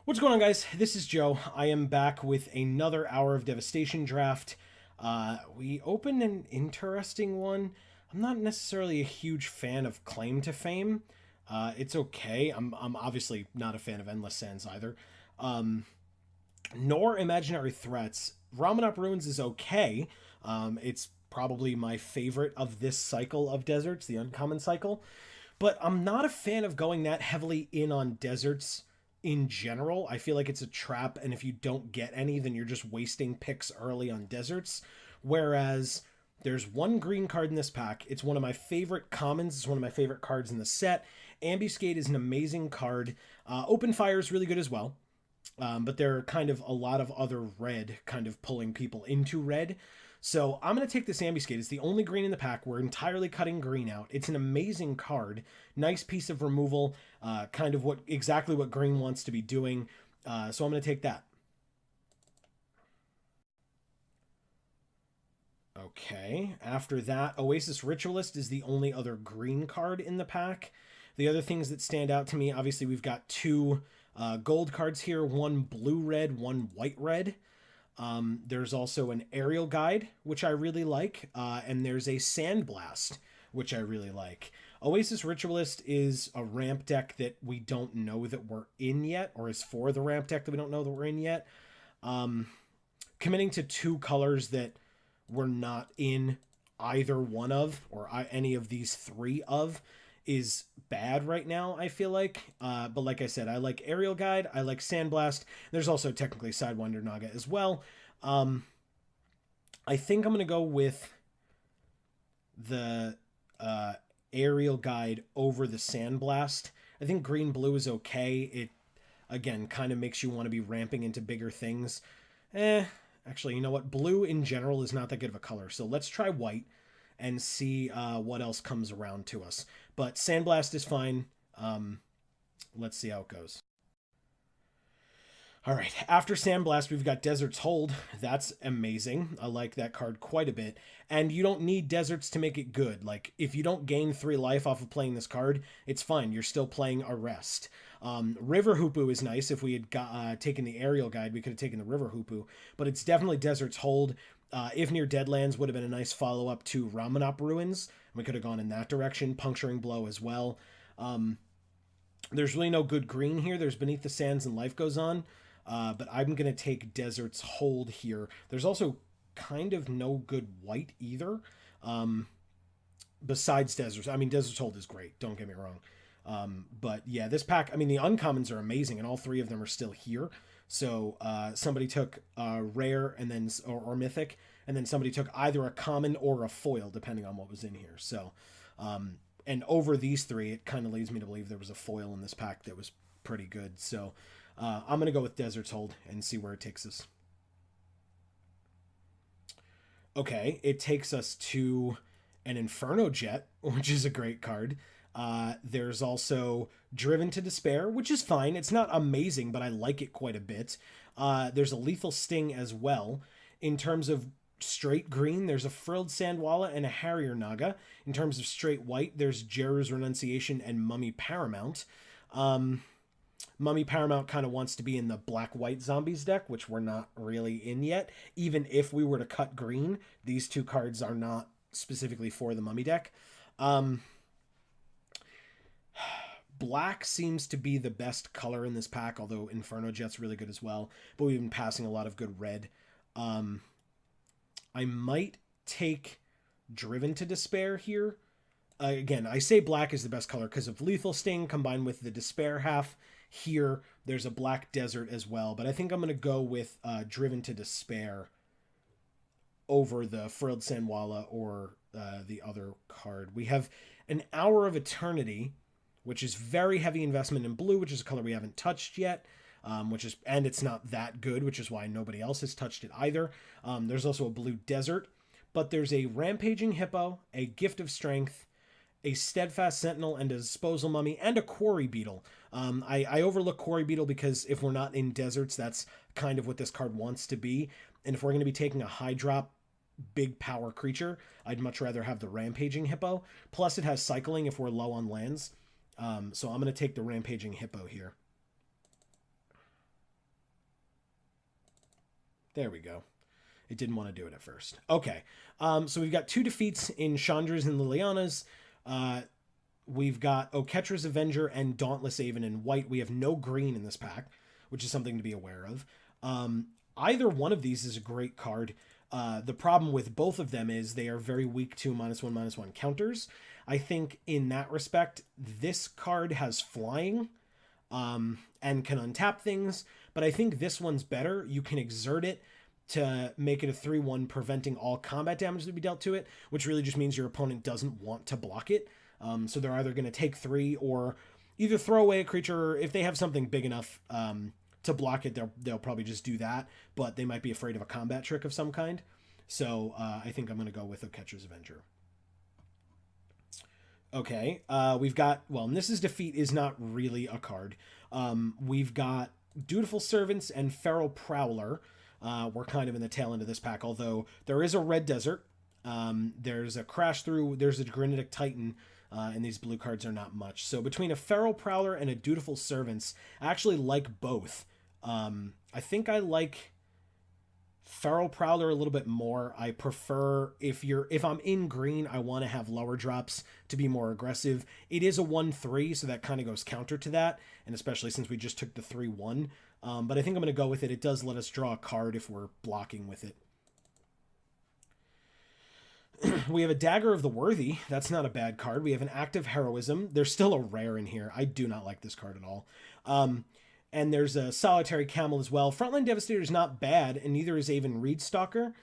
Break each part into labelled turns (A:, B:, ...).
A: What's going on, guys? This is Joe. I am back with another Hour of Devastation draft. We opened an interesting one. I'm not necessarily a huge fan of Claim to Fame. It's okay. I'm obviously not a fan of Endless Sands either. Um, nor Imaginary Threats. Ramanop Ruins is okay. It's probably my favorite of this cycle of deserts, the uncommon cycle. But I'm not a fan of going that heavily in on deserts in general. I feel like it's a trap, and if you don't get any, then you're just wasting picks early on deserts. Whereas there's one green card in this pack. It's one of my favorite commons. It's one of my favorite cards in the set. Ambuscade is an amazing card. Open Fire is really good as well. But there are kind of a lot of other red kind of pulling people into red. So I'm going to take this Ambuscade. It's the only green in the pack. We're entirely cutting green out. It's an amazing card. Nice piece of removal. Kind of exactly what green wants to be doing. So I'm going to take that. Okay. After that, Oasis Ritualist is the only other green card in the pack. The other things that stand out to me, obviously we've got two gold cards here. One blue-red, one white-red. There's also an aerial guide, which I really like, and there's a sandblast, which I really like. Oasis Ritualist is a ramp deck that we don't know that we're in yet, or is for the ramp deck that we don't know that we're in yet. Committing to two colors that we're not in either one of, or any of these three of, is bad right now, I feel like. But like I said, I like Aerial Guide, I like Sandblast. There's also technically Sidewinder Naga as well. I think I'm going to go with the Aerial Guide over the Sandblast. I think Green-Blue is okay. It, again, kind of makes you want to be ramping into bigger things. Actually, you know what? Blue in general is not that good of a color. So let's try white and see what else comes around to us. But Sandblast is fine. Let's see how it goes. All right, after Sandblast, we've got Desert's Hold. That's amazing. I like that card quite a bit. And you don't need Deserts to make it good. Like, if you don't gain 3 life off of playing this card, it's fine. You're still playing Arrest. River Hoopu is nice. If we had taken the Aerial Guide, we could have taken the River Hoopu. But it's definitely Desert's Hold. If Near Deadlands would have been a nice follow-up to Ramanop Ruins. We could have gone in that direction. Puncturing Blow as well. There's really no good green here. There's Beneath the Sands and Life Goes On. But I'm going to take Desert's Hold here. There's also kind of no good white either. Besides Desert's. I mean, Desert's Hold is great. Don't get me wrong. But yeah, this pack, I mean, the uncommons are amazing, and all 3 of them are still here. So somebody took rare and then or mythic, and then somebody took either a common or a foil, depending on what was in here. So, and over these 3, it kind of leads me to believe there was a foil in this pack that was pretty good. So I'm going to go with Desert's Hold and see where it takes us. Okay, it takes us to an Inferno Jet, which is a great card. There's also Driven to Despair, which is fine. It's not amazing, but I like it quite a bit. There's a Lethal Sting as well. In terms of straight green, there's a Frilled Sandwalla and a Harrier Naga. In terms of straight white, there's Jeru's Renunciation and Mummy Paramount. Mummy Paramount kind of wants to be in the black-white zombies deck, which we're not really in yet. Even if we were to cut green, these 2 cards are not specifically for the Mummy deck. Black seems to be the best color in this pack, although Inferno Jet's really good as well. But we've been passing a lot of good red. I might take Driven to Despair here. Again, I say black is the best color because of Lethal Sting combined with the Despair half. Here, there's a Black Desert as well. But I think I'm going to go with Driven to Despair over the Frilled Sandwalla or the other card. We have an Hour of Eternity, which is very heavy investment in blue, which is a color we haven't touched yet, and it's not that good, which is why nobody else has touched it either. There's also a Blue Desert, but there's a Rampaging Hippo, a Gift of Strength, a Steadfast Sentinel, and a Disposal Mummy, and a Quarry Beetle. I overlook Quarry Beetle because if we're not in deserts, that's kind of what this card wants to be. And if we're going to be taking a high drop, big power creature, I'd much rather have the Rampaging Hippo. Plus, it has cycling if we're low on lands. So I'm going to take the Rampaging Hippo here. There we go. It didn't want to do it at first. Okay. So we've got 2 defeats in Chandra's and Liliana's. We've got Oketra's Avenger and Dauntless Aven in white. We have no green in this pack, which is something to be aware of. Either one of these is a great card. The problem with both of them is they are very weak to -1/-1 counters. I think in that respect, this card has flying and can untap things, but I think this one's better. You can exert it to make it a 3/1, preventing all combat damage to be dealt to it, which really just means your opponent doesn't want to block it. So they're either going to take 3 or either throw away a creature, or if they have something big enough to block it, they'll probably just do that, but they might be afraid of a combat trick of some kind. So I think I'm going to go with Oketra's Avenger. Okay, we've got, well, Nissa's Defeat is not really a card. We've got Dutiful Servants and Feral Prowler. We're kind of in the tail end of this pack, although there is a Red Desert. There's a Crash Through, there's a Granitic Titan, and these blue cards are not much. So between a Feral Prowler and a Dutiful Servants, I actually like both. I think I like Feral Prowler a little bit more. I prefer, if I'm in green, I want to have lower drops to be more aggressive. It is a 1/3, so that kind of goes counter to that, and especially since we just took the 3/1. But I think I'm going to go with it. It does let us draw a card if we're blocking with it. We have a Dagger of the Worthy. That's not a bad card. We have an Active Heroism. There's still a rare in here. I do not like this card at all. And there's a Solitary Camel as well. Frontline Devastator is not bad, and neither is Aven Reedstalker.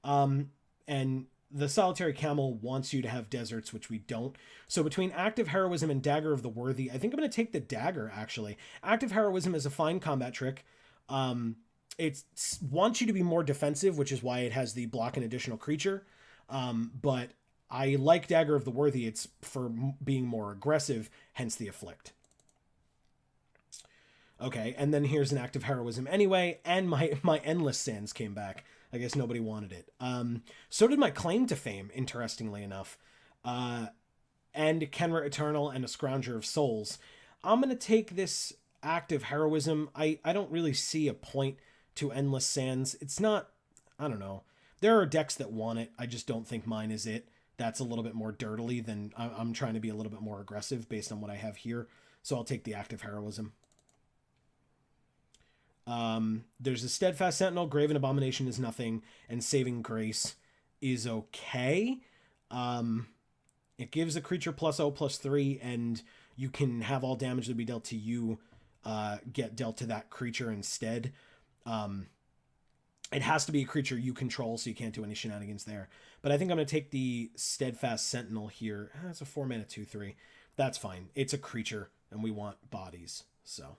A: And the Solitary Camel wants you to have deserts, which we don't. So between Active Heroism and Dagger of the Worthy, I think I'm going to take the Dagger, actually. Active Heroism is a fine combat trick. It wants you to be more defensive, which is why it has the block an additional creature. But I like Dagger of the Worthy. It's for being more aggressive, hence the Afflict. Okay, and then here's an Active Heroism anyway, and my Endless Sands came back. I guess nobody wanted it. So did my Claim to Fame, interestingly enough. And Kenra Eternal and a Scrounger of Souls. I'm going to take this Active Heroism. I don't really see a point to Endless Sands. It's not, I don't know. There are decks that want it. I just don't think mine is it. That's a little bit more dirtily than I'm trying to be a little bit more aggressive based on what I have here. So I'll take the Active Heroism. There's a Steadfast Sentinel. Graven Abomination is nothing, and Saving Grace is okay. It gives a creature +0/+3, and you can have all damage that be dealt to you get dealt to that creature instead. It has to be a creature you control, so you can't do any shenanigans there. But I think I'm going to take the Steadfast Sentinel here. That's a 4-mana 2/3. That's fine. It's a creature, and we want bodies, so...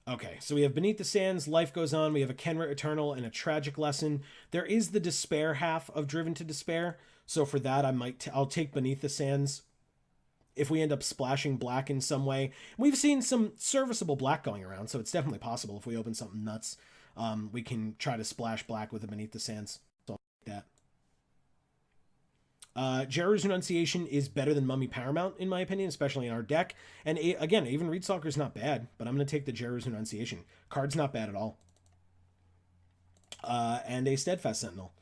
A: Okay, so we have Beneath the Sands, Life Goes On, we have a Kenra Eternal, and a Tragic Lesson. There is the Despair half of Driven to Despair, so for that I'll take Beneath the Sands. If we end up splashing black in some way, we've seen some serviceable black going around, so it's definitely possible if we open something nuts, we can try to splash black with a Beneath the Sands. So I'll take that. Jeru's Renunciation is better than Mummy Paramount, in my opinion, especially in our deck. And again, even Reedstalker is not bad, but I'm going to take the Jeru's Renunciation. Card's not bad at all. And a Steadfast Sentinel.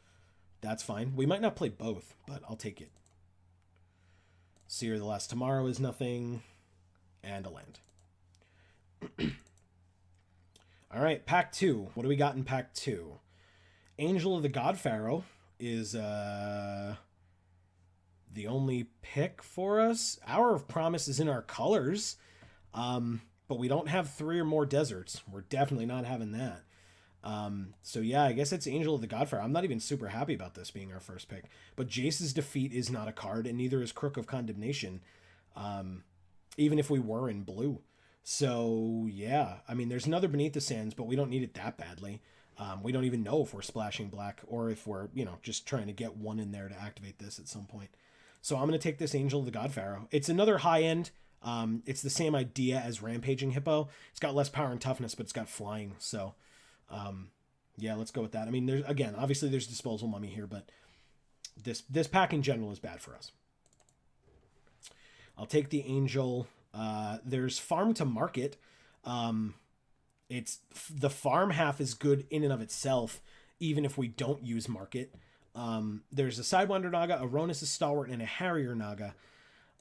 A: That's fine. We might not play both, but I'll take it. Seer the Last Tomorrow is nothing. And a land. All right, Pack 2. What do we got in Pack 2? Angel of the God Pharaoh is... the only pick for us. Hour of Promise is in our colors, but we don't have 3 or more deserts. We're definitely not having that. So yeah, I guess it's Angel of the God Pharaoh. I'm not even super happy about this being our first pick, but Jace's Defeat is not a card, and neither is Crook of Condemnation, even if we were in blue. So yeah, I mean, there's another Beneath the Sands, but we don't need it that badly. We don't even know if we're splashing black or if we're, just trying to get one in there to activate this at some point. So I'm going to take this Angel of the God Pharaoh. It's another high-end. It's the same idea as Rampaging Hippo. It's got less power and toughness, but it's got flying. So, yeah, let's go with that. I mean, obviously there's Disposal Mummy here, but this pack in general is bad for us. I'll take the Angel. There's Farm to Market. It's the farm half is good in and of itself, even if we don't use market. There's a Sidewinder Naga, a Ronus' Stalwart, and a Harrier Naga.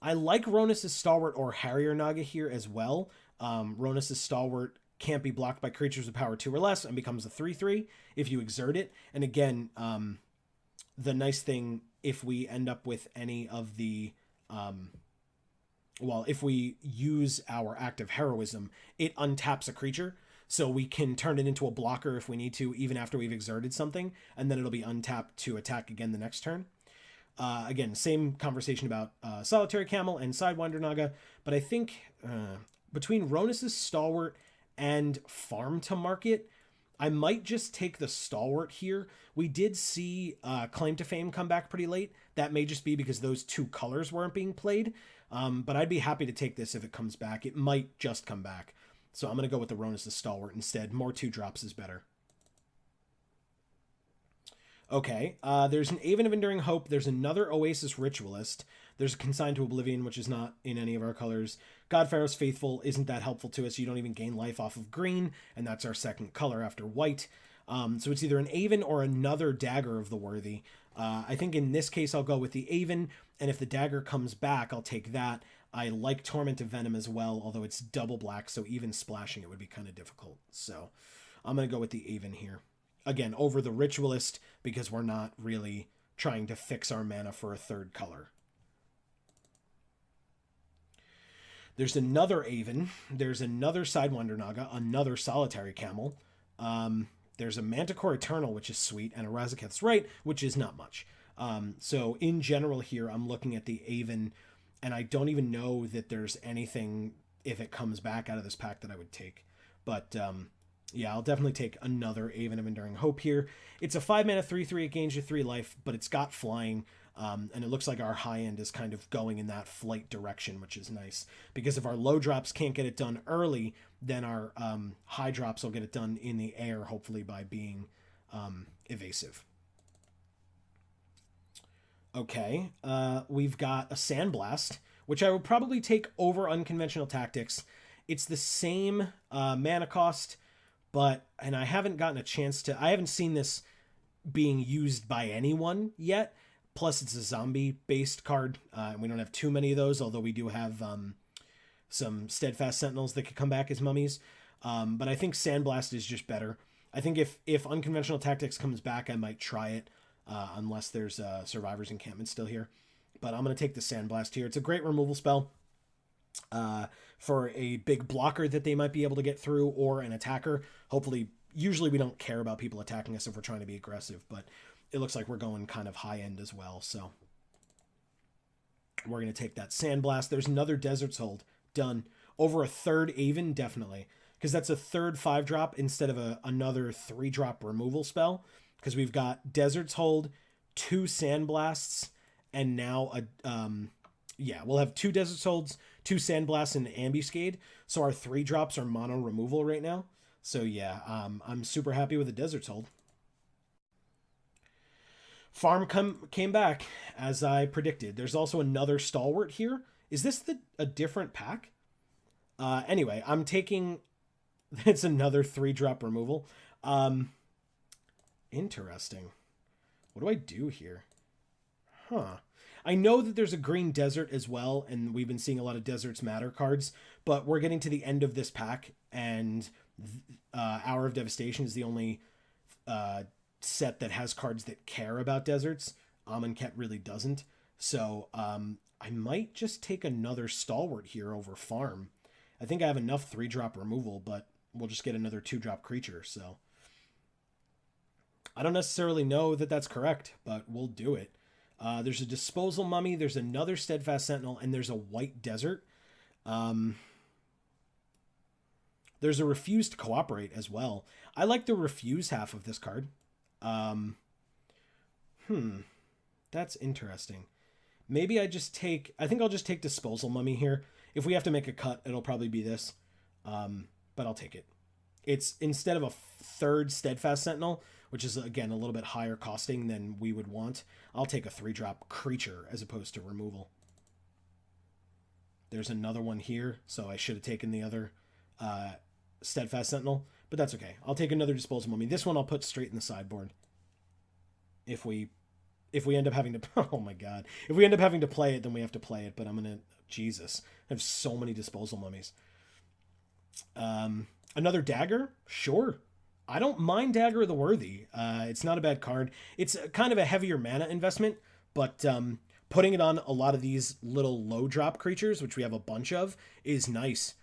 A: I like Ronus' Stalwart or Harrier Naga here as well. Ronus' Stalwart can't be blocked by creatures with power 2 or less and becomes a 3/3 if you exert it. And again, the nice thing, if we end up with any of the... well, if we use our active heroism, it untaps a creature. So we can turn it into a blocker if we need to, even after we've exerted something, and then it'll be untapped to attack again the next turn. Again, same conversation about Solitary Camel and Sidewinder Naga, but I think between Ronus' Stalwart and Farm to Market, I might just take the Stalwart here. We did see Claim to Fame come back pretty late. That may just be because those two colors weren't being played, but I'd be happy to take this if it comes back. It might just come back. So I'm going to go with the Ronus' Stalwart instead. More 2-drops is better. Okay, there's an Aven of Enduring Hope. There's another Oasis Ritualist. There's a Consigned to Oblivion, which is not in any of our colors. God Pharaoh's Faithful isn't that helpful to us. You don't even gain life off of green, and that's our second color after white. So it's either an Aven or another Dagger of the Worthy. I think in this case I'll go with the Aven, and if the Dagger comes back, I'll take that. I like Torment of Venom as well, although it's double black, so even splashing it would be kind of difficult. So I'm going to go with the Aven here. Again, over the Ritualist, because we're not really trying to fix our mana for a third color. There's another Aven. There's another Sidewinder Naga, another Solitary Camel. There's a Manticore Eternal, which is sweet, and a Razaketh's Right, which is not much. So in general here, I'm looking at the Aven, and I don't even know that there's anything, if it comes back out of this pack, that I would take. But yeah, I'll definitely take another Aven of Enduring Hope here. It's a 5-mana 3/3, it gains you 3 life, but it's got flying, and it looks like our high end is kind of going in that flight direction, which is nice. Because if our low drops can't get it done early, then our high drops will get it done in the air, hopefully by being evasive. Okay, we've got a Sandblast, which I would probably take over Unconventional Tactics. It's the same mana cost, and I haven't gotten a chance to... I haven't seen this being used by anyone yet. Plus, it's a zombie-based card, and we don't have too many of those, although we do have some Steadfast Sentinels that could come back as mummies. But I think Sandblast is just better. I think if Unconventional Tactics comes back, I might try it, unless there's Survivor's Encampment still here. But I'm going to take the Sandblast here. It's a great removal spell for a big blocker that they might be able to get through, or an attacker. Hopefully, usually we don't care about people attacking us if we're trying to be aggressive, but it looks like we're going kind of high end as well, so we're going to take that Sandblast. There's another Desert's Hold. Done. Over a third Aven, definitely, because that's a third 5-drop instead of another 3-drop removal spell, because we've got Desert's Hold, 2 Sandblasts, and now yeah, we'll have 2 Desert's Holds, 2 Sandblasts, and an Ambuscade. So our 3-drops are mono removal right now. So yeah, I'm super happy with the Desert's Hold. Farm came back, as I predicted. There's also another Stalwart here. Is this a different pack? Anyway, I'm taking... It's another 3-drop removal. Interesting. What do I do here? Huh. I know that there's a green desert as well, and we've been seeing a lot of Deserts Matter cards, but we're getting to the end of this pack, and Hour of Devastation is the only set that has cards that care about deserts. Amonkhet really doesn't. So I might just take another Stalwart here over Farm. I think I have enough 3-drop removal, but we'll just get another 2-drop creature, so... I don't necessarily know that that's correct, but we'll do it. There's a Disposal Mummy, there's another Steadfast Sentinel, and there's a White Desert. There's a Refuse to Cooperate as well. I like the Refuse half of this card. That's interesting. Maybe I think I'll just take Disposal Mummy here. If we have to make a cut, it'll probably be this. But I'll take it. It's instead of a third Steadfast Sentinel, which is, again, a little bit higher costing than we would want, I'll take a 3-drop creature as opposed to removal. There's another one here, so I should have taken the other Steadfast Sentinel. But that's okay. I'll take another Disposal Mummy. This one I'll put straight in the sideboard. If we end up having to... Oh my god. If we end up having to play it, then we have to play it. But I'm going to... Jesus. I have so many Disposal Mummies. Another Dagger? Sure. I don't mind Dagger of the Worthy. It's not a bad card. It's kind of a heavier mana investment, but putting it on a lot of these little low drop creatures, which we have a bunch of, is nice.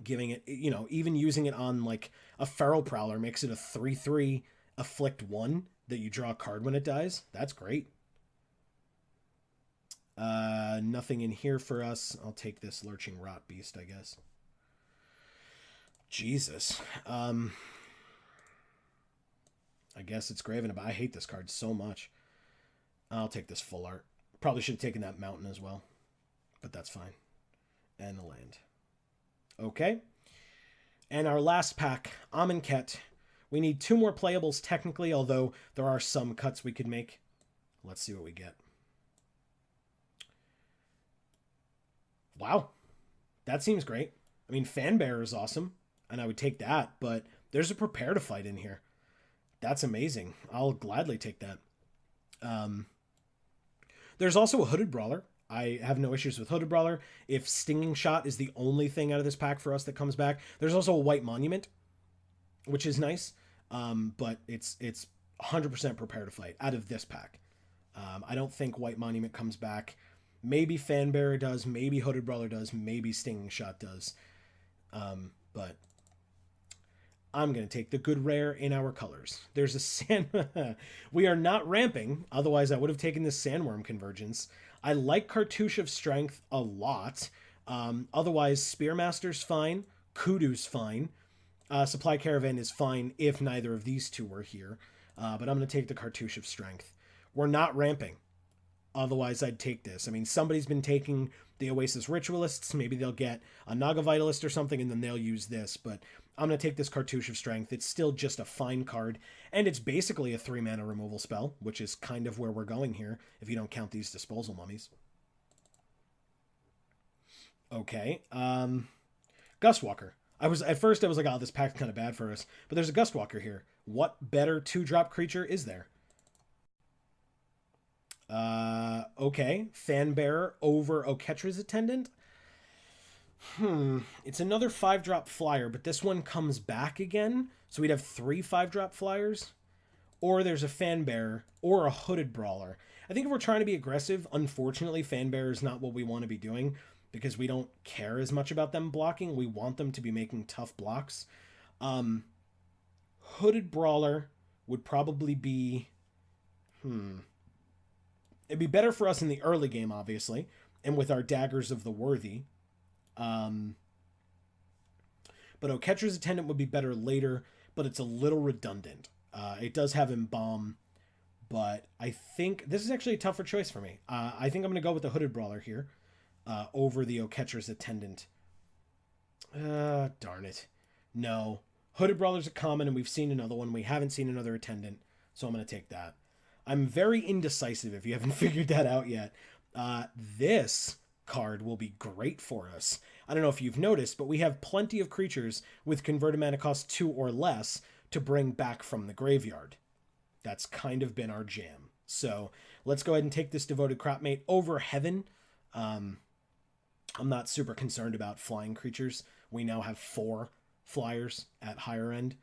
A: Giving it, you know, even using it on like a Feral Prowler makes it a 3/3 afflict 1 that you draw a card when it dies. That's great. Nothing in here for us. I'll take this Lurching Rot Beast, I guess. Jesus. I guess it's Graven, but I hate this card so much. I'll take this Full Art. Probably should have taken that Mountain as well, but that's fine. And a land. Okay. And our last pack, Amonkhet. We need 2 more playables technically, although there are some cuts we could make. Let's see what we get. Wow. That seems great. I mean, Fanbearer is awesome, and I would take that, but there's a Prepare to Fight in here. That's amazing. I'll gladly take that. There's also a Hooded Brawler. I have no issues with Hooded Brawler. If Stinging Shot is the only thing out of this pack for us that comes back. There's also a White Monument, which is nice, but it's 100% Prepare to Fight out of this pack. I don't think White Monument comes back. Maybe Fanbearer does, maybe Hooded Brawler does, maybe Stinging Shot does. But I'm going to take the good rare in our colors. There's a sand... We are not ramping, otherwise I would have taken this Sandworm Convergence. I like Cartouche of Strength a lot. Otherwise, Spearmaster's fine. Kudu's fine. Supply Caravan is fine if neither of these two were here. But I'm going to take the Cartouche of Strength. We're not ramping. Otherwise, I'd take this. I mean, somebody's been taking the Oasis Ritualists. Maybe they'll get a Naga Vitalist or something, and then they'll use this. But I'm going to take this Cartouche of Strength. It's still just a fine card, and it's basically a 3-mana removal spell, which is kind of where we're going here, if you don't count these Disposal Mummies. Okay. Gustwalker. At first I was like, oh, this pack's kind of bad for us. But there's a Gustwalker here. What better 2-drop creature is there? Okay. Fanbearer over Oketra's Attendant. It's another 5-drop flyer, but this one comes back again. So we'd have 3 5-drop flyers. Or there's a Fanbearer or a Hooded Brawler. I think if we're trying to be aggressive, unfortunately, Fanbearer is not what we want to be doing because we don't care as much about them blocking. We want them to be making tough blocks. Hooded Brawler would probably be... It'd be better for us in the early game, obviously, and with our Daggers of the Worthy. But Oketra's Attendant would be better later, but it's a little redundant. It does have Embalm, but I think this is actually a tougher choice for me. I think I'm going to go with the Hooded Brawler here over the Oketra's Attendant. Darn it. No. Hooded Brawler's a common, and we've seen another one. We haven't seen another Attendant, so I'm going to take that. I'm very indecisive if you haven't figured that out yet. This card will be great for us. I don't know if you've noticed, but we have plenty of creatures with converted mana cost 2 or less to bring back from the graveyard. That's kind of been our jam. So let's go ahead and take this Devoted Cropmate over Heaven. I'm not super concerned about flying creatures. We now have 4 flyers at higher end.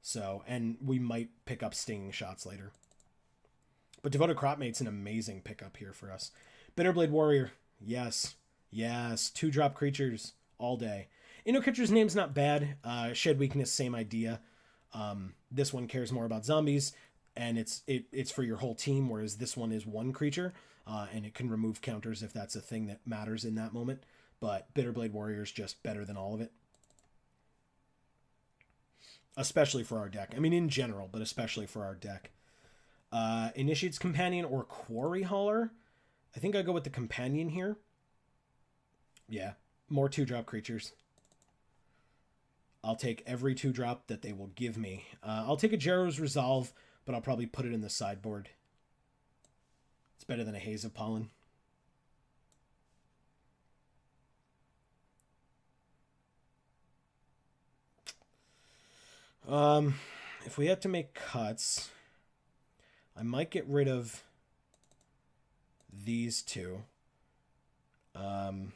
A: So, and we might pick up Stinging Shots later. But Devoted Cropmate's an amazing pickup here for us. Bitterblade Warrior. Yes. Yes. 2-drop creatures all day. Oketra's name's not bad. Shed Weakness, same idea. This one cares more about zombies, and it's for your whole team, whereas this one is 1 creature, and it can remove counters if that's a thing that matters in that moment. But Bitterblade Warrior is just better than all of it. Especially for our deck. I mean, in general, but especially for our deck. Initiate's Companion or Quarry Hauler. I think I go with the Companion here. Yeah, more 2-drop creatures. I'll take every 2-drop that they will give me. I'll take a Jarrow's Resolve, but I'll probably put it in the sideboard. It's better than a Haze of Pollen. If we had to make cuts, I might get rid of these two. We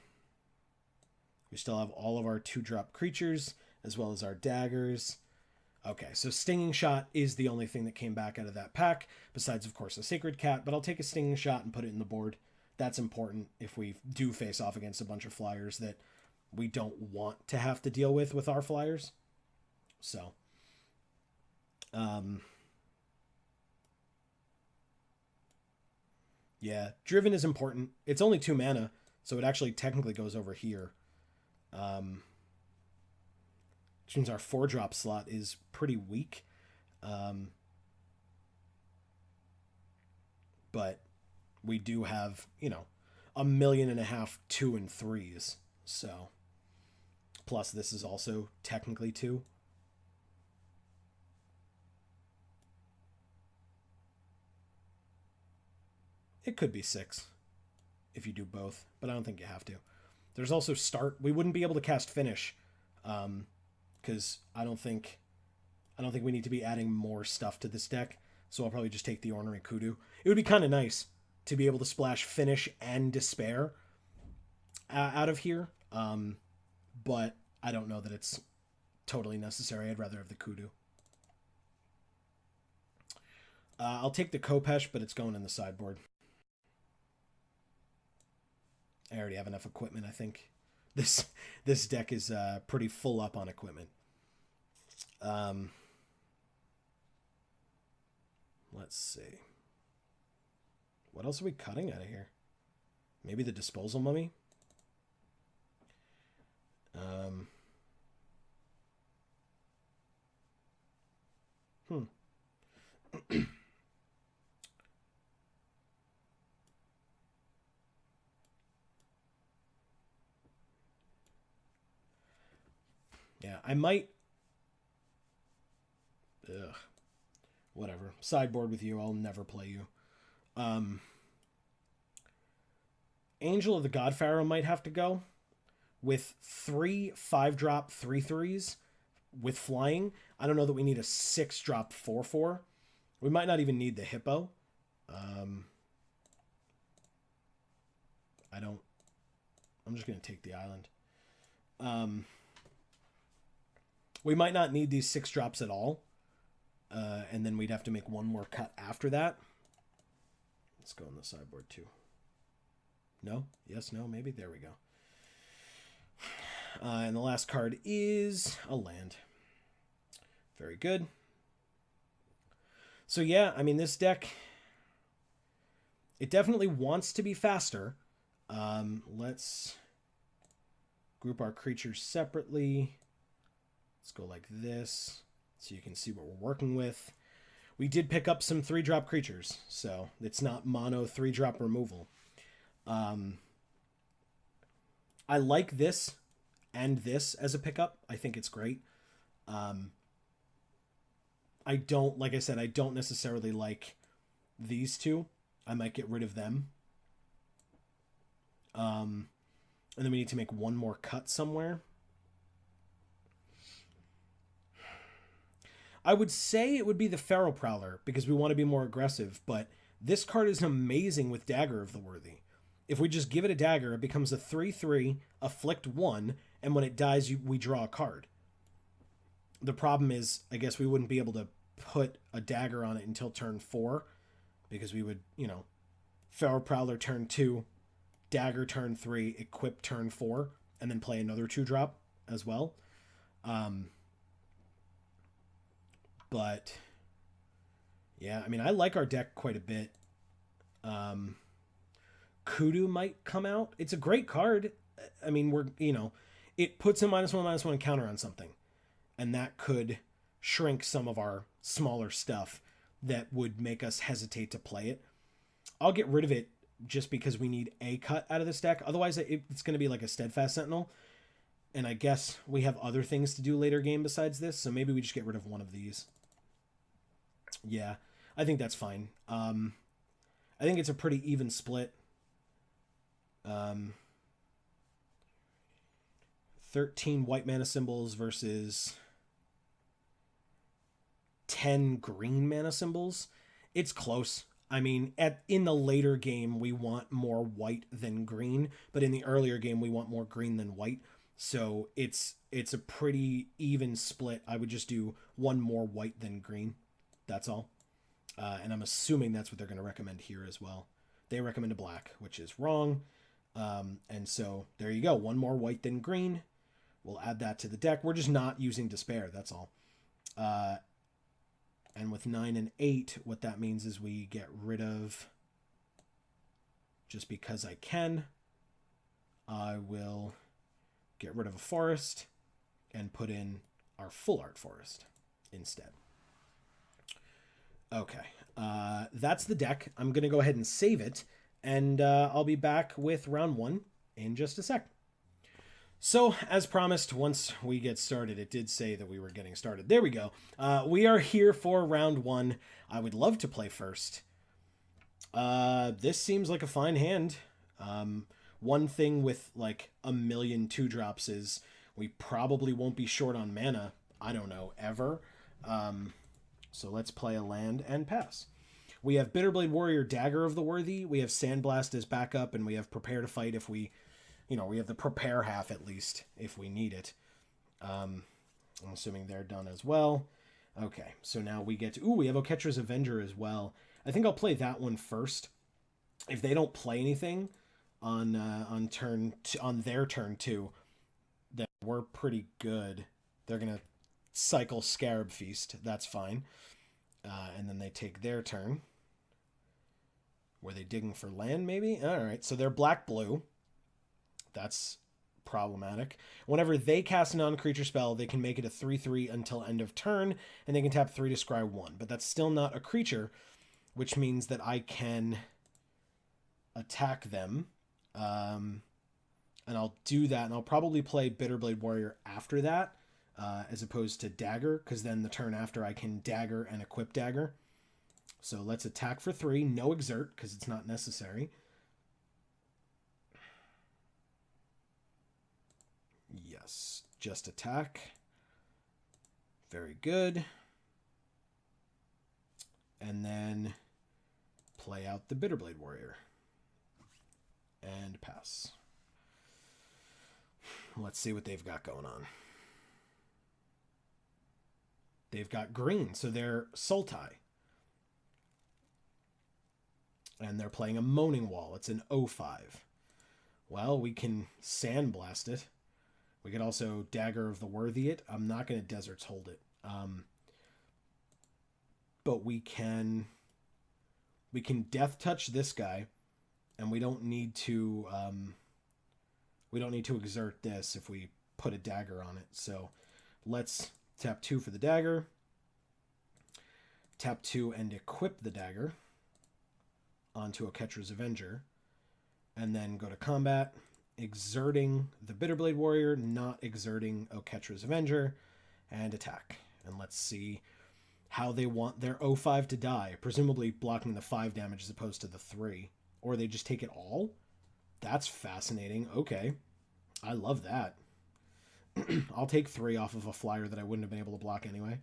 A: still have all of our 2-drop creatures, as well as our daggers. Okay, so Stinging Shot is the only thing that came back out of that pack, besides, of course, a Sacred Cat, but I'll take a Stinging Shot and put it in the board. That's important if we do face off against a bunch of flyers that we don't want to have to deal with our flyers. So, yeah, Driven is important. It's only 2 mana, so it actually technically goes over here. Which means our 4-drop slot is pretty weak. But we do have, 1.5 million 2 and 3s. So, plus this is also technically 2. It could be 6 if you do both, but I don't think you have to. There's also Start. We wouldn't be able to cast Finish, because I don't think we need to be adding more stuff to this deck. So I'll probably just take the Ornery Kudu. It would be kind of nice to be able to splash Finish and Despair out of here, but I don't know that it's totally necessary. I'd rather have the Kudu. I'll take the Kopesh, but it's going in the sideboard. I already have enough equipment, I think. This deck is pretty full up on equipment. Let's see. What else are we cutting out of here? Maybe the Disposal Mummy? Yeah, I might... Ugh. Whatever. Sideboard with you. I'll never play you. Angel of the God Pharaoh might have to go. With 3 5-drop 3/3s with flying, I don't know that we need a 6-drop 4/4. We might not even need the Hippo. I'm just going to take the island. We might not need these 6 drops at all. And then we'd have to make one more cut after that. Let's go on the sideboard too. No? Yes, no, maybe? There we go. And the last card is a land. Very good. So yeah, I mean, this deck, it definitely wants to be faster. Let's group our creatures separately. Let's go like this so you can see what we're working with. We did pick up some 3-drop creatures, so it's not mono 3-drop removal. I like this and this as a pickup. I think it's great. I don't, like I said, I don't necessarily like these two. I might get rid of them. And then we need to make one more cut somewhere. I would say it would be the Feral Prowler because we want to be more aggressive, but this card is amazing with Dagger of the Worthy. If we just give it a dagger, it becomes a 3/3, afflict 1, and when it dies, we draw a card. The problem is, I guess we wouldn't be able to put a dagger on it until turn 4, because we would, Feral Prowler turn 2, dagger turn 3, equip turn 4, and then play another 2-drop as well. But yeah, I mean, I like our deck quite a bit. Kudu might come out. It's a great card. I mean, it puts a -1/-1 counter on something, and that could shrink some of our smaller stuff that would make us hesitate to play it. I'll get rid of it just because we need a cut out of this deck. Otherwise, it's going to be like a Steadfast Sentinel. And I guess we have other things to do later game besides this, so maybe we just get rid of one of these. Yeah, I think that's fine. I think it's a pretty even split. 13 white mana symbols versus 10 green mana symbols. It's close. I mean, in the later game, we want more white than green, but in the earlier game, we want more green than white. So it's a pretty even split. I would just do one more white than green. That's all. And I'm assuming that's what they're going to recommend here as well. They recommend a black, which is wrong. And so there you go. One more white than green. We'll add that to the deck. We're just not using Despair. That's all. And with 9 and 8, what that means is we get rid of, just because I can, I will get rid of a forest and put in our full art forest instead. Okay, that's the deck. I'm going to go ahead and save it, and I'll be back with round 1 in just a sec. So, as promised, once we get started, it did say that we were getting started. There we go. We are here for round 1. I would love to play first. This seems like a fine hand. One thing with like a million 2-drops is we probably won't be short on mana. I don't know, ever. So let's play a land and pass. We have Bitterblade Warrior, Dagger of the Worthy. We have Sandblast as backup, and we have Prepare to Fight if we... we have the prepare half at least if we need it. I'm assuming they're done as well. Okay, so now we get to... Ooh, we have Oketra's Avenger as well. I think I'll play that one first. If they don't play anything on their turn 2, then we're pretty good. They're going to cycle Scarab Feast. That's fine. And then they take their turn. Were they digging for land, maybe? All right, so they're black-blue. That's problematic. Whenever they cast a non-creature spell, they can make it a 3/3 until end of turn, and they can tap 3 to scry 1. But that's still not a creature, which means that I can attack them. And I'll do that, and I'll probably play Bitterblade Warrior after that, as opposed to Dagger, because then the turn after I can Dagger and equip Dagger. So let's attack for 3. No exert, because it's not necessary. Yes, just attack. Very good. And then play out the Bitterblade Warrior. And pass. Let's see what they've got going on. They've got green, so they're Sultai. And they're playing a Moaning Wall. It's an 0/5. Well, we can Sandblast it. We could also Dagger of the Worthy it. I'm not going to Deserts Hold it. But we can Death Touch this guy, and we don't need to exert this if we put a Dagger on it. So let's tap 2 for the Dagger. Tap 2 and equip the Dagger onto Oketra's Avenger. And then go to combat, exerting the Bitterblade Warrior, not exerting Oketra's Avenger, and attack. And let's see how they want their 0/5 to die. Presumably blocking the 5 damage as opposed to the 3. Or they just take it all? That's fascinating. Okay. I love that. I'll take 3 off of a flyer that I wouldn't have been able to block anyway.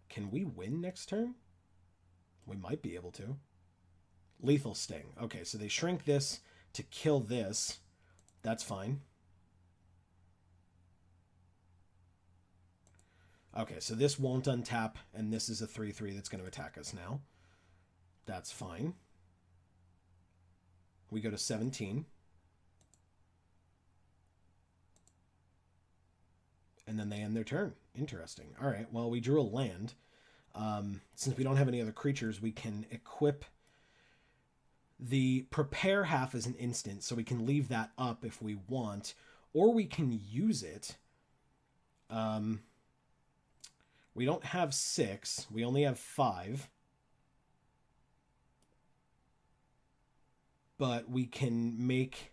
A: Can we win next turn? We might be able to. Lethal Sting. Okay, so they shrink this to kill this. That's fine. Okay, so this won't untap, and this is a 3/3 that's going to attack us now. That's fine. We go to 17. And then they end their turn. Interesting. All right, well, we drew a land. Since we don't have any other creatures, we can equip the prepare half as an instant, so we can leave that up if we want, or we can use it. We don't have 6. We only have 5. But we can make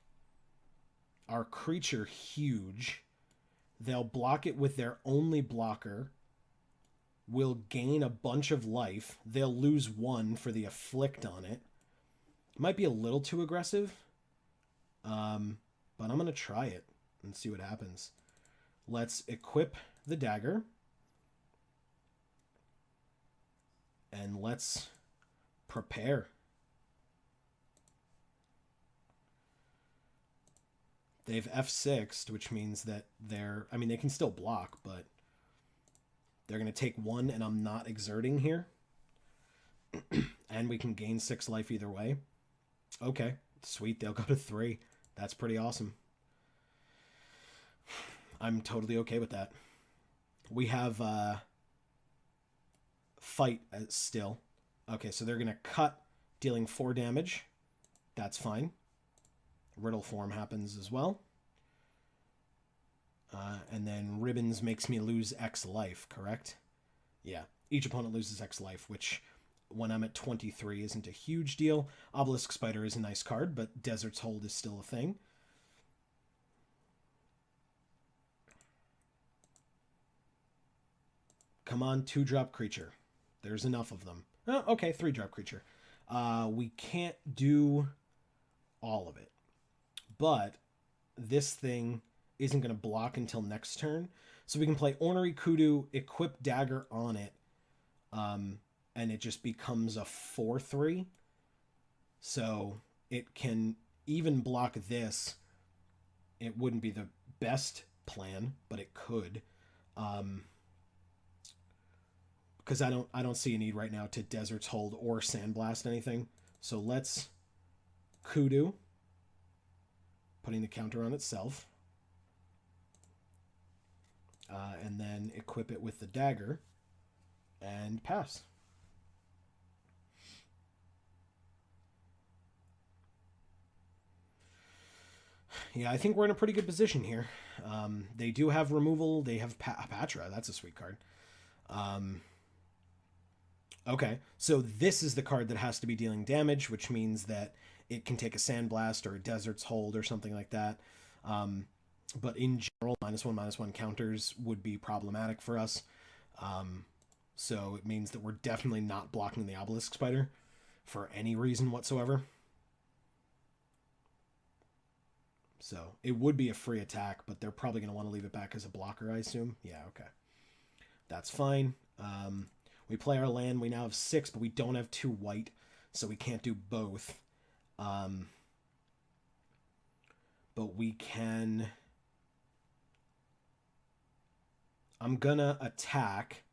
A: our creature huge. They'll block it with their only blocker. We'll gain a bunch of life. They'll lose 1 for the afflict on it. Might be a little too aggressive. But I'm going to try it. and see what happens. Let's equip the Dagger. And let's prepare. They've F6'd, which means that they're... I mean, they can still block, but they're going to take 1, and I'm not exerting here. And we can gain 6 life either way. Okay, sweet. They'll go to 3. That's pretty awesome. I'm totally okay with that. We have fight still. Okay, so they're going to cut, dealing 4 damage. That's fine. Riddle form happens as well. And then Ribbons makes me lose X life, correct? Yeah, each opponent loses X life, which when I'm at 23 isn't a huge deal. Obelisk Spider is a nice card, but Desert's Hold is still a thing. Come on, 2-drop creature. There's enough of them. Oh, okay, 3-drop creature. We can't do all of it. But this thing isn't going to block until next turn. So we can play Ornery Kudu, equip Dagger on it, and it just becomes a 4/3. So it can even block this. It wouldn't be the best plan, but it could. Because I don't see a need right now to Desert's Hold or Sandblast anything. So let's Kudu, putting the counter on itself. And then equip it with the Dagger and pass. Yeah, I think we're in a pretty good position here. They do have removal. They have Patra. That's a sweet card. Okay, so this is the card that has to be dealing damage, which means that it can take a Sandblast or a Desert's Hold or something like that. But in general, -1/-1 counters would be problematic for us. So it means that we're definitely not blocking the Obelisk Spider for any reason whatsoever. So it would be a free attack, but they're probably going to want to leave it back as a blocker, I assume. Yeah, okay. That's fine. We play our land. We now have 6, but we don't have 2 white, so we can't do both. But we can... I'm gonna attack,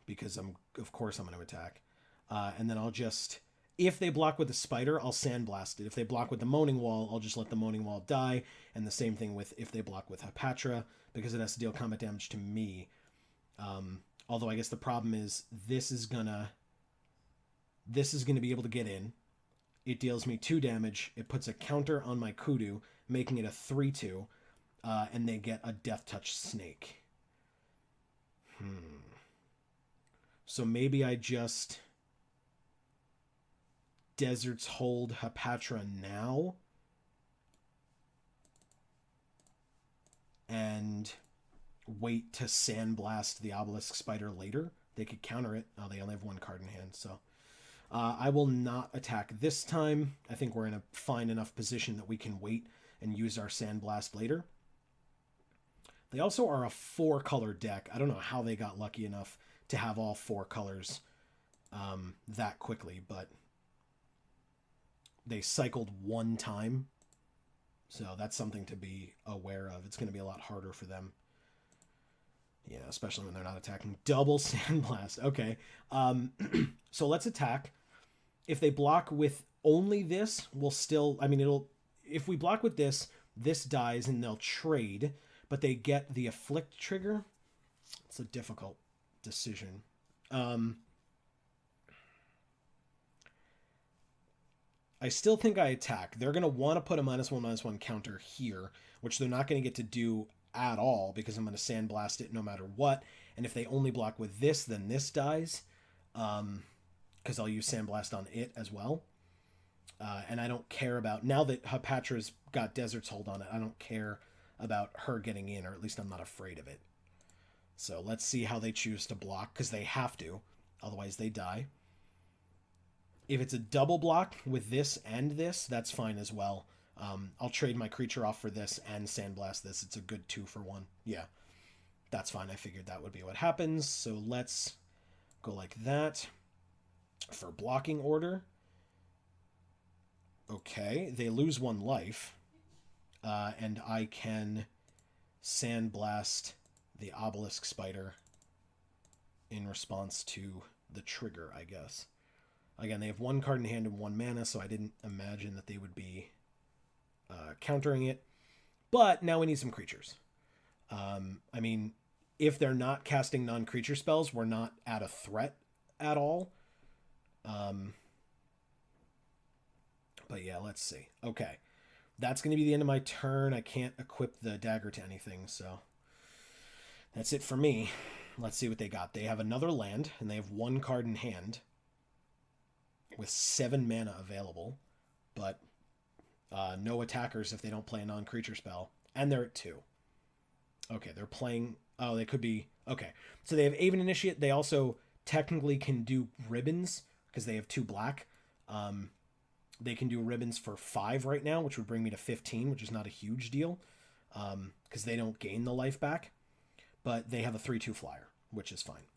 A: because of course I'm gonna attack. And then I'll just... If they block with the Spider, I'll Sandblast it. If they block with the Moaning Wall, I'll just let the Moaning Wall die. And the same thing with if they block with Hapatra, because it has to deal combat damage to me. Although I guess the problem is this is gonna be able to get in. It deals me 2 damage. It puts a counter on my Kudu, making it a 3/2, and they get a Death Touch Snake. So maybe I just Desert's Hold Hapatra now and wait to Sandblast the Obelisk Spider later. They could counter it. Oh, they only have 1 card in hand, so I will not attack this time. I think we're in a fine enough position that we can wait and use our Sandblast later. They also are a 4-color deck. I don't know how they got lucky enough to have all 4 colors that quickly, but they cycled 1 time. So that's something to be aware of. It's going to be a lot harder for them. Yeah, especially when they're not attacking. Double Sandblast. Okay. So let's attack. If they block with only this, we'll still... I mean, if we block with this, this dies and they'll trade, but they get the Afflict trigger. It's a difficult decision. I still think I attack. They're going to want to put a -1/-1 counter here, which they're not going to get to do at all because I'm going to Sandblast it no matter what. And if they only block with this, then this dies. Because I'll use Sandblast on it as well. And I don't care about... Now that Hapatra's got Desert's Hold on it, I don't care about her getting in, or at least I'm not afraid of it. So let's see how they choose to block, because they have to. Otherwise they die. If it's a double block with this and this, that's fine as well. I'll trade my creature off for this and sandblast this. It's a good 2-for-1. Yeah, that's fine. I figured that would be what happens. So let's go like that. For blocking order. Okay, they lose 1 life. And I can sandblast the obelisk spider in response to the trigger, I guess. Again, they have 1 card in hand and 1 mana, so I didn't imagine that they would be countering it. But now we need some creatures. I mean, if they're not casting non-creature spells, we're not at a threat at all. But yeah, let's see. Okay. That's going to be the end of my turn. I can't equip the dagger to anything, so that's it for me. Let's see what they got. They have another land, and they have 1 card in hand with 7 mana available, but no attackers if they don't play a non-creature spell, and they're at 2. Okay, they're playing... Oh, they could be... Okay, so they have Aven Initiate. They also technically can do ribbons, because they have 2 black. They can do ribbons for 5 right now, which would bring me to 15, which is not a huge deal, because they don't gain the life back. But they have a 3/2 flyer, which is fine.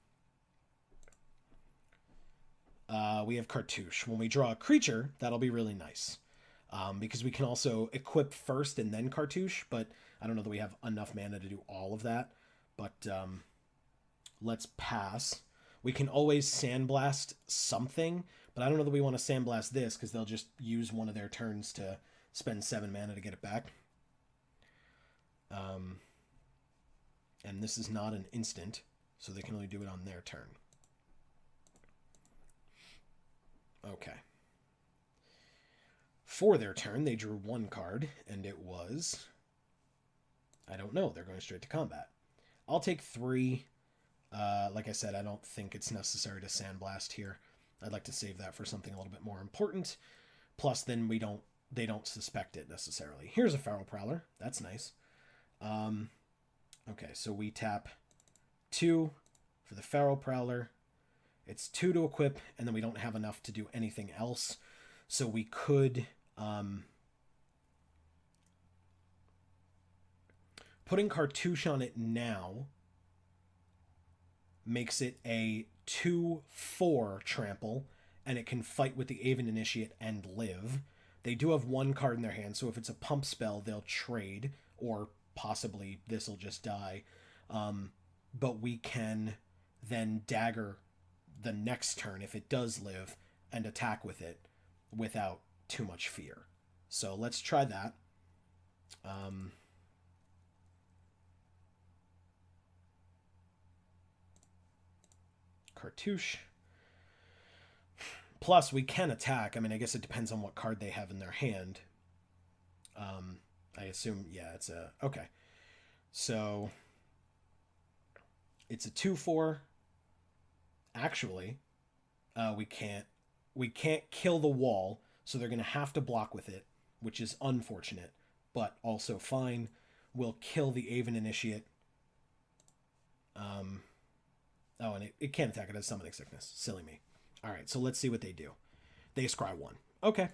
A: We have Cartouche. When we draw a creature, that'll be really nice, because we can also equip first and then Cartouche, but I don't know that we have enough mana to do all of that. But let's pass. We can always sandblast something, but I don't know that we want to sandblast this because they'll just use one of their turns to spend 7 mana to get it back. And this is not an instant, so they can only do it on their turn. Okay. For their turn, they drew 1 card, and it was... I don't know. They're going straight to combat. I'll take 3. Like I said, I don't think it's necessary to sandblast here. I'd like to save that for something a little bit more important. Plus, then they don't suspect it necessarily. Here's a Feral Prowler. That's nice. Okay, so we tap 2 for the Feral Prowler. It's 2 to equip, and then we don't have enough to do anything else. So we could... putting Cartouche on it now makes it a 2/4 trample, and it can fight with the Aven Initiate and live. They do have 1 card in their hand, so if it's a pump spell, they'll trade, or possibly this will just die. But we can then dagger the next turn if it does live and attack with it without too much fear. So let's try that. Cartouche. Plus, we can attack. I mean, I guess it depends on what card they have in their hand. I assume, yeah, it's a... Okay. So, it's a 2/4. Actually, we can't kill the wall, so they're going to have to block with it, which is unfortunate, but also fine. We'll kill the Aven Initiate. Oh, and it can't attack. It has Summoning Sickness. Silly me. All right, so let's see what they do. They scry 1. Okay.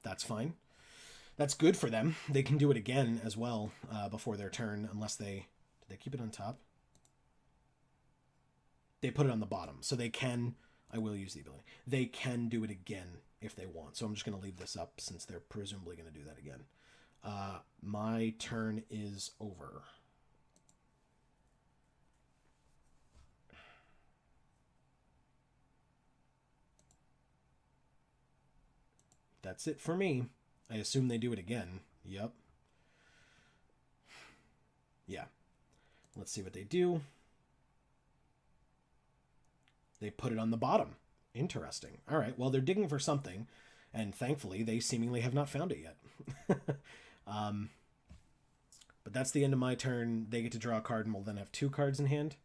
A: That's fine. That's good for them. They can do it again as well before their turn, unless they... Did they keep it on top? They put it on the bottom. So they can... I will use the ability. They can do it again if they want. So I'm just going to leave this up since they're presumably going to do that again. My turn is over. That's it for me. I assume they do it again. Yep. Yeah. Let's see what they do. They put it on the bottom. Interesting. All right. Well, they're digging for something, and thankfully, they seemingly have not found it yet. But that's the end of my turn. They get to draw a card, and we'll then have 2 cards in hand.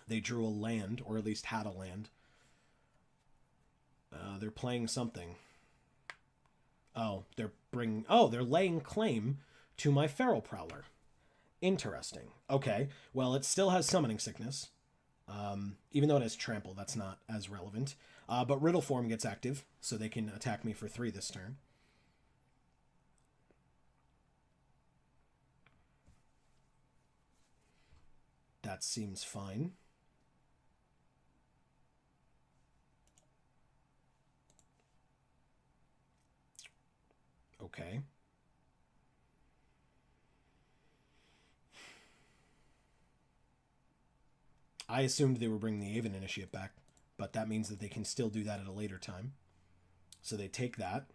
A: They drew a land, or at least had a land. They're playing something. Oh, they're laying claim to my Feral Prowler. Interesting. Okay, well, it still has Summoning Sickness. Even though it has trample, that's not as relevant. But Riddle Form gets active, so they can attack me for 3 this turn. That seems fine. Okay. I assumed they were bringing the Aven Initiate back, but that means that they can still do that at a later time. So they take that.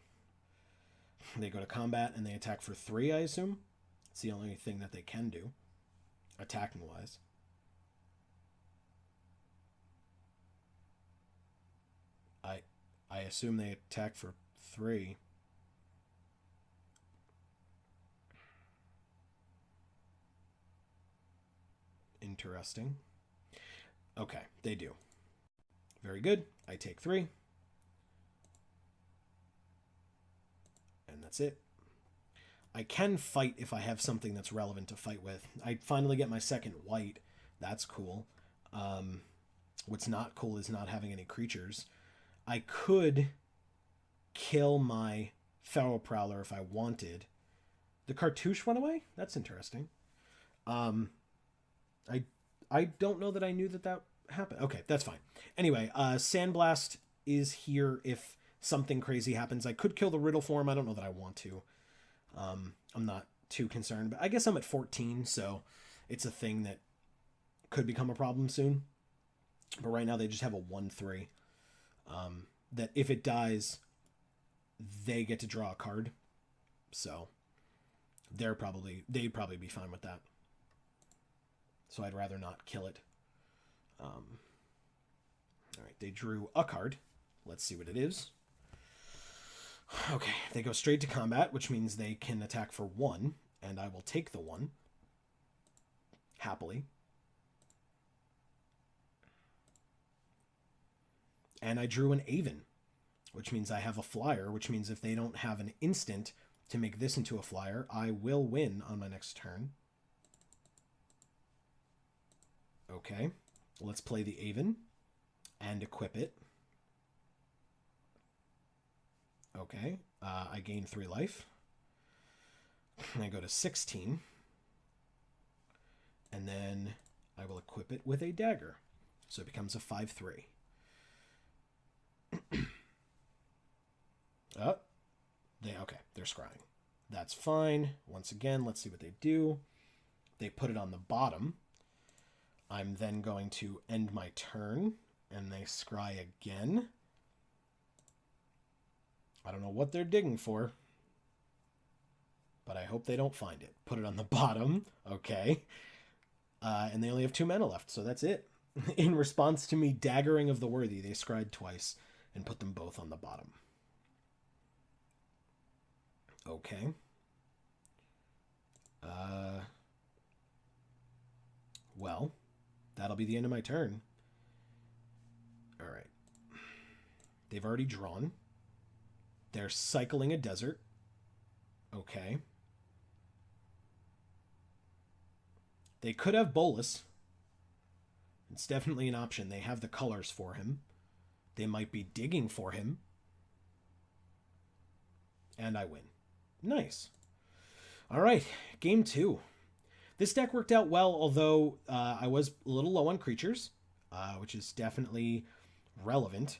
A: They go to combat and they attack for 3, I assume. It's the only thing that they can do, attacking-wise. I assume they attack for 3. Interesting. Okay, they do. Very good. I take 3. And that's it. I can fight if I have something that's relevant to fight with. I finally get my second white. That's cool. What's not cool is not having any creatures. I could kill my Feral Prowler if I wanted. The Cartouche went away? That's interesting. I don't know that I knew that happened. Okay, that's fine. Anyway, Sandblast is here if something crazy happens. I could kill the Riddle Form. I don't know that I want to. I'm not too concerned, but I guess I'm at 14, so it's a thing that could become a problem soon. But right now they just have a 1/3. That if it dies, they get to draw a card. So they'd probably be fine with that. So I'd rather not kill it. All right, they drew a card. Let's see what it is. Okay, they go straight to combat, which means they can attack for 1, and I will take the 1. Happily. And I drew an Aven, which means I have a flyer, which means if they don't have an instant to make this into a flyer, I will win on my next turn. Okay, let's play the Aven and equip it. Okay, I gain 3 life. I go to 16. And then I will equip it with a Dagger. So it becomes a 5/3. Oh, they're scrying. That's fine. Once again, let's see what they do. They put it on the bottom. I'm then going to end my turn, and they scry again. I don't know what they're digging for, but I hope they don't find it. Put it on the bottom. Okay. And they only have 2 mana left, so that's it. In response to me daggering of the worthy, they scried twice and put them both on the bottom. Okay. Well, that'll be the end of my turn. All right. They've already drawn. They're cycling a desert. Okay. They could have Bolus. It's definitely an option. They have the colors for him. They might be digging for him. And I win. Nice. All right, game 2. This deck worked out well, although I was a little low on creatures, which is definitely relevant.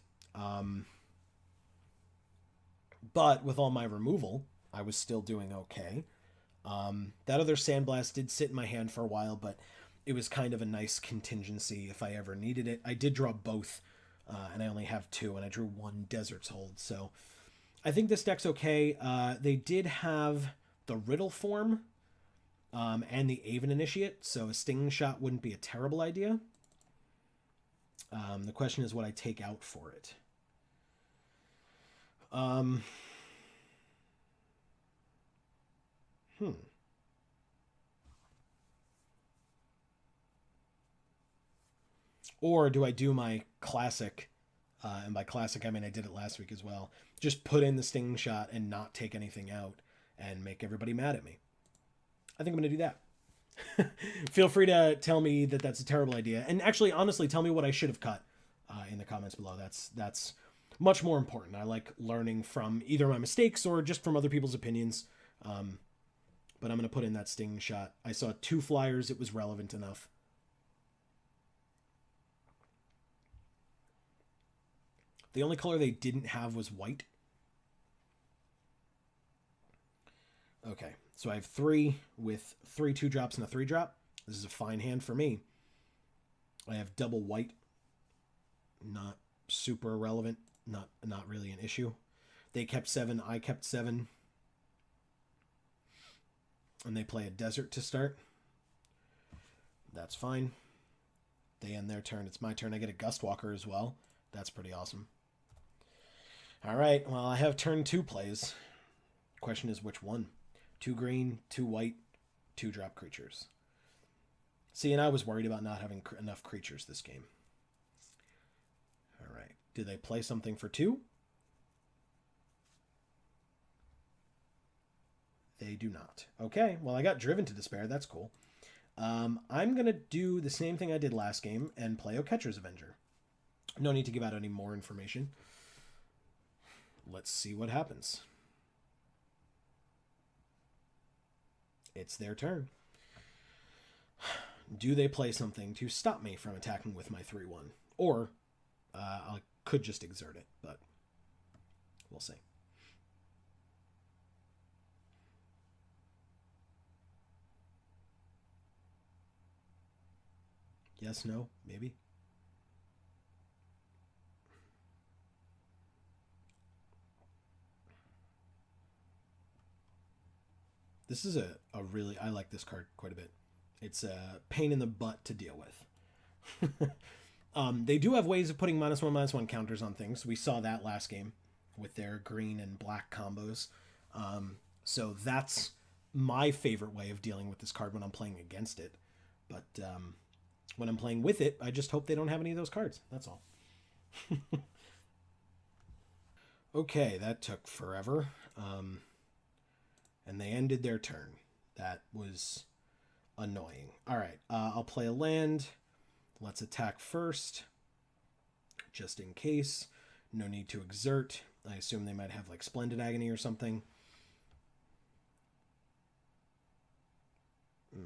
A: But with all my removal, I was still doing okay. That other Sandblast did sit in my hand for a while, but it was kind of a nice contingency if I ever needed it. I did draw both, and I only have 2, and I drew 1 Desert's Hold, so I think this deck's okay. They did have the Riddle Form and the Aven Initiate, so a Stinging Shot wouldn't be a terrible idea. The question is what I take out for it. Or do I do my classic, and by classic I mean I did it last week as well, just put in the Stinging Shot and not take anything out and make everybody mad at me. I think I'm going to do that. Feel free to tell me that that's a terrible idea. And actually, honestly, tell me what I should have cut in the comments below. That's much more important. I like learning from either my mistakes or just from other people's opinions. But I'm going to put in that sting shot. I saw 2 flyers. It was relevant enough. The only color they didn't have was white. Okay, so I have 3 with 3 2-drops and a 3-drop. This is a fine hand for me. I have double white. Not super irrelevant. Not really an issue. They kept 7. I kept 7. And they play a desert to start. That's fine. They end their turn. It's my turn. I get a Gustwalker as well. That's pretty awesome. All right. Well, I have turn 2 plays. Question is which one? 2 green, 2 white, 2-drop creatures. See, and I was worried about not having enough creatures this game. All right. Do they play something for 2? They do not. Okay, well, I got Driven to Despair. That's cool. I'm going to do the same thing I did last game and play Catcher's Avenger. No need to give out any more information. Let's see what happens. It's their turn. Do they play something to stop me from attacking with my 3-1? Or I could just exert it, but we'll see. Yes, no, maybe. This is a really, I like this card quite a bit. It's a pain in the butt to deal with. They do have ways of putting -1/-1 counters on things. We saw that last game with their green and black combos. So that's my favorite way of dealing with this card when I'm playing against it. But when I'm playing with it, I just hope they don't have any of those cards. That's all. Okay, that took forever. And they ended their turn. That was annoying. All right, I'll play a land. Let's attack first, just in case. No need to exert. I assume they might have like Splendid Agony or something. I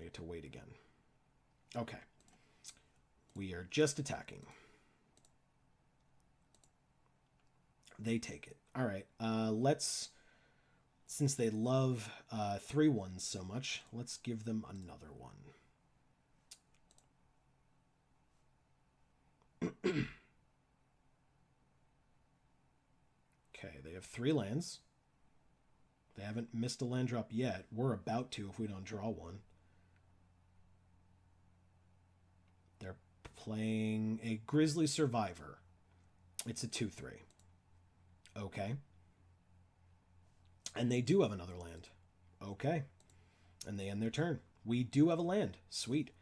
A: get to wait again. Okay. We are just attacking. They take it. All right. Let's, since they love 3/1s so much, let's give them another one. Okay, they have 3 lands. They haven't missed a land drop yet. We're about to if we don't draw one. They're playing a Grizzly Survivor. It's a 2/3. Okay. And they do have another land. Okay. And they end their turn. We do have a land. Sweet.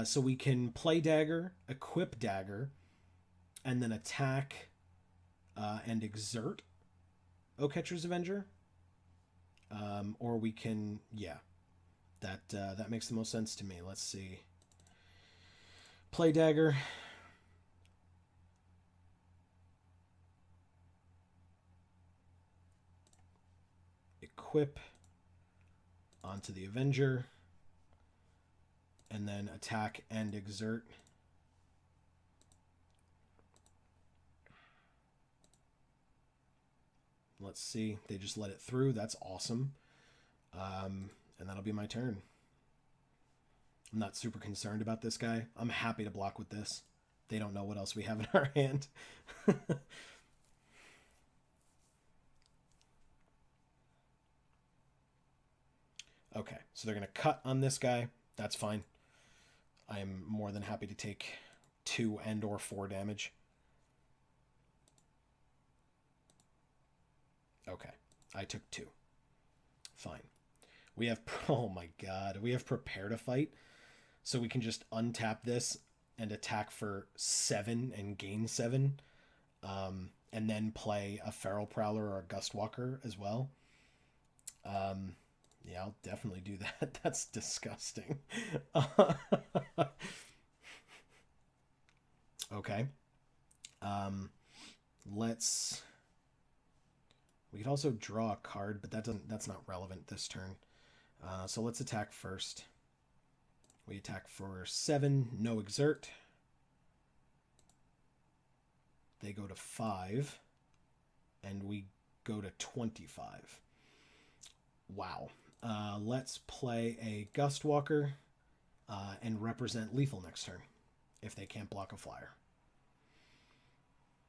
A: So we can play Dagger, equip Dagger, and then attack and exert Catcher's Avenger. Or we can, yeah. That makes the most sense to me. Let's see. Play Dagger. Equip onto the Avenger. And then attack and exert. Let's see. They just let it through. That's awesome. And that'll be my turn. I'm not super concerned about this guy. I'm happy to block with this. They don't know what else we have in our hand. Okay, so they're going to cut on this guy. That's fine. I am more than happy to take 2 and or 4 damage. Okay, I took 2. Fine. We have, oh my god, we have Prepare to Fight. So we can just untap this and attack for 7 and gain 7. And then play a Feral Prowler or a Gustwalker as well. Yeah, I'll definitely do that. That's disgusting. Okay. Um, let's. We could also draw a card, but that's not relevant this turn. So let's attack first. We attack for 7, no exert. They go to 5, and we go to 25. Wow. Let's play a Gustwalker and represent lethal next turn if they can't block a flyer.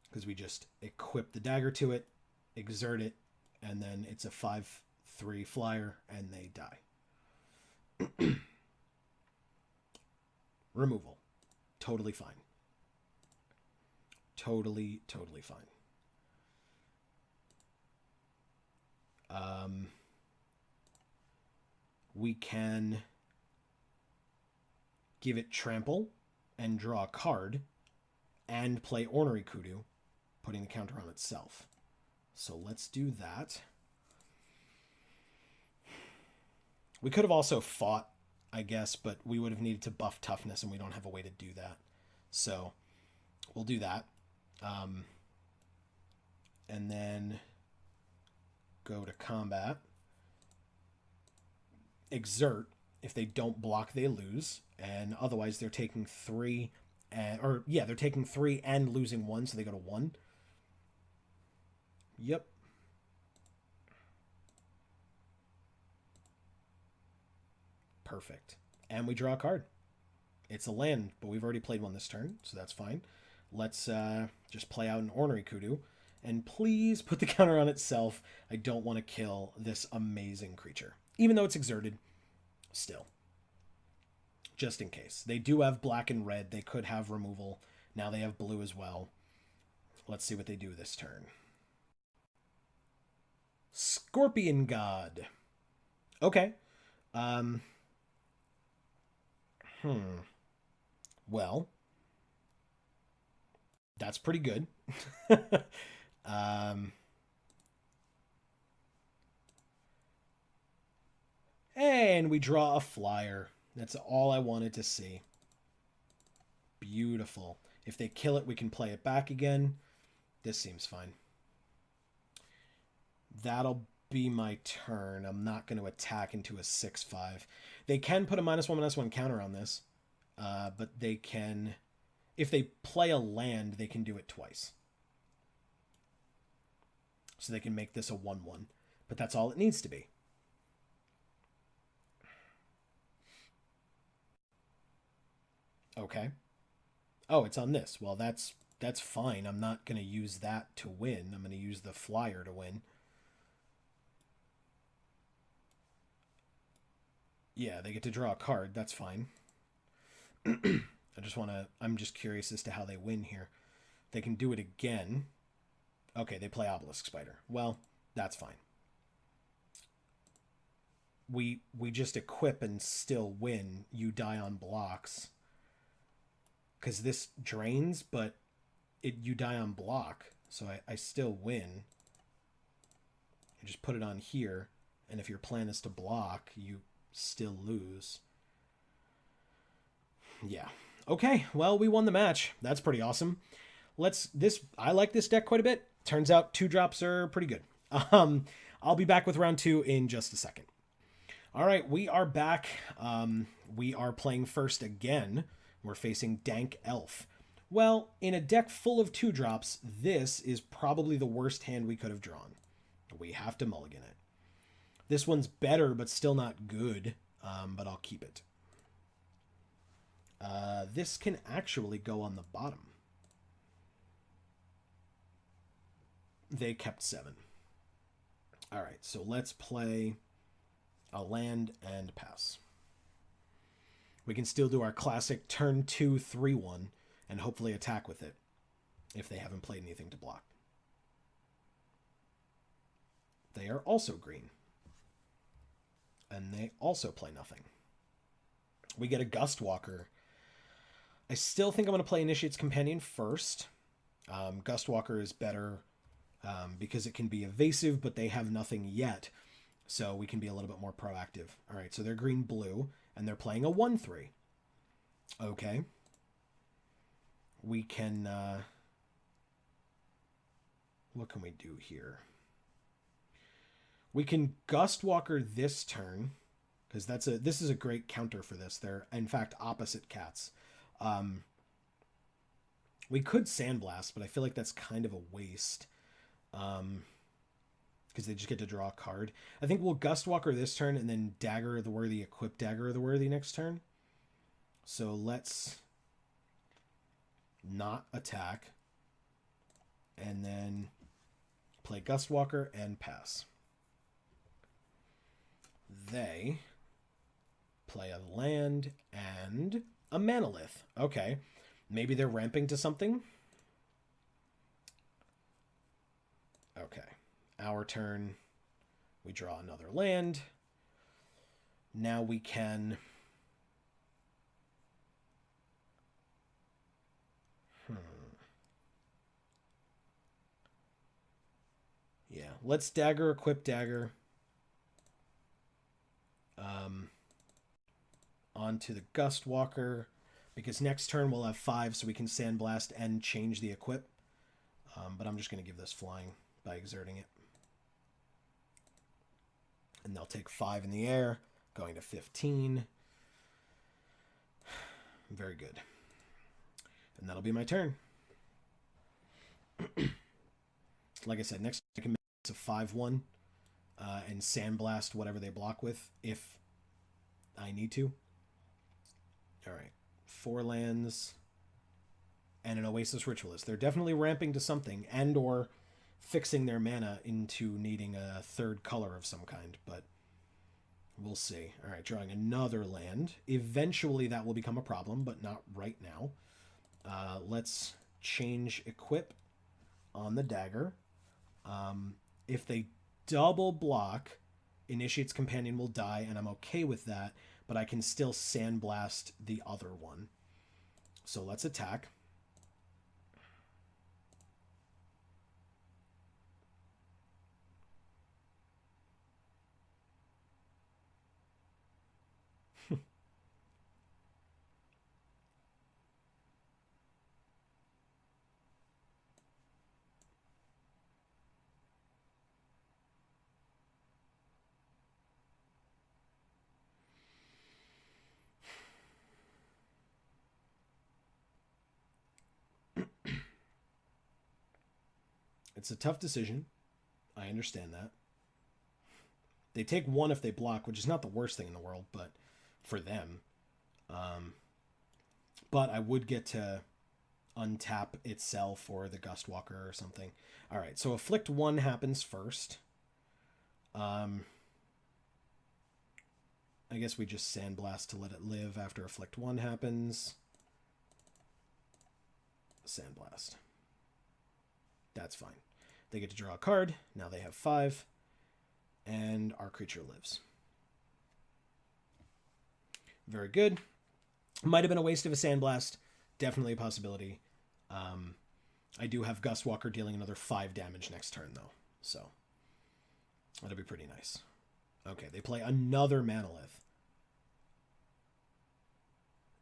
A: Because we just equip the dagger to it, exert it, and then it's a 5/3 flyer, and they die. Removal. Totally fine. Totally fine. We can give it trample and draw a card and play Ornery Kudu, putting the counter on itself. So let's do that. We could have also fought, I guess, but we would have needed to buff toughness, and we don't have a way to do that. So we'll do that. And then go to combat. Exert. If they don't block, they lose. And otherwise, they're taking 3. They're taking 3 and losing 1, so they go to 1. Yep. Perfect. And we draw a card. It's a land, but we've already played one this turn, so that's fine. Let's just play out an Ornery Kudu. And please put the counter on itself. I don't want to kill this amazing creature. Even though it's exerted, still. Just in case. They do have black and red. They could have removal. Now they have blue as well. Let's see what they do this turn. Scorpion God. Okay. Well, that's pretty good. And we draw a flyer. That's all I wanted to see. Beautiful. If they kill it, we can play it back again. This seems fine. That'll be my turn. I'm not going to attack into a 6/5. They can put a -1/-1 counter on this. But they can... If they play a land, they can do it twice. So they can make this a 1/1. But that's all it needs to be. Okay. Oh, it's on this. Well, that's fine. I'm not going to use that to win. I'm going to use the flyer to win. Yeah, they get to draw a card. That's fine. I'm just curious as to how they win here. They can do it again. Okay, they play Obelisk Spider. Well, that's fine. We just equip and still win. You die on blocks. Because this drains, but you die on block. So I still win. You just put it on here. And if your plan is to block, you still lose. Yeah. Okay, well, we won the match. That's pretty awesome. I like this deck quite a bit. Turns out 2-drops are pretty good. I'll be back with round 2 in just a second. All right, we are back. We are playing first again. We're facing Dank Elf. Well, in a deck full of 2-drops, this is probably the worst hand we could have drawn. We have to mulligan it. This one's better, but still not good, but I'll keep it. This can actually go on the bottom. They kept 7. All right, so let's play a land and pass. We can still do our classic turn 2, 3/1, and hopefully attack with it if they haven't played anything to block. They are also green. And they also play nothing. We get a Gustwalker. I still think I'm going to play Initiate's Companion first. Gustwalker is better because it can be evasive, but they have nothing yet. So we can be a little bit more proactive. All right, so they're green-blue, and they're playing a 1/3. Okay. We can... what can we do here? We can Gustwalker this turn, because this is a great counter for this. They're, in fact, opposite cats. We could Sandblast, but I feel like that's kind of a waste. Because they just get to draw a card. I think we'll Gustwalker this turn and then Dagger of the Worthy, equip Dagger of the Worthy next turn. So let's not attack. And then play Gustwalker and pass. They play a land and a Manalith. Okay. Maybe they're ramping to something. Okay. Our turn. We draw another land. Now we can... Yeah, let's Dagger, equip Dagger. Onto the Gustwalker, because next turn we'll have 5, so we can Sandblast and change the equip. But I'm just going to give this flying by exerting it. And they'll take 5 in the air, going to 15. Very good. And that'll be my turn. Like I said, next I can make it a 5/1 and Sandblast whatever they block with if I need to. All right, 4 lands and an Oasis Ritualist. They're definitely ramping to something and or fixing their mana into needing a 3rd color of some kind, but we'll see. All right, drawing another land. Eventually that will become a problem, but not right now. Let's change equip on the Dagger. If they double block, Initiate's Companion will die, and I'm okay with that, but I can still Sandblast the other one. So let's attack. It's a tough decision. I understand that. They take 1 if they block, which is not the worst thing in the world, but for them. But I would get to untap itself or the Gustwalker or something. All right, so Afflict 1 happens first. I guess we just Sandblast to let it live after Afflict 1 happens. Sandblast. That's fine. They get to draw a card. Now they have 5. And our creature lives. Very good. Might have been a waste of a Sandblast. Definitely a possibility. I do have Gustwalker dealing another 5 damage next turn, though. So, that'll be pretty nice. Okay, they play another Manalith.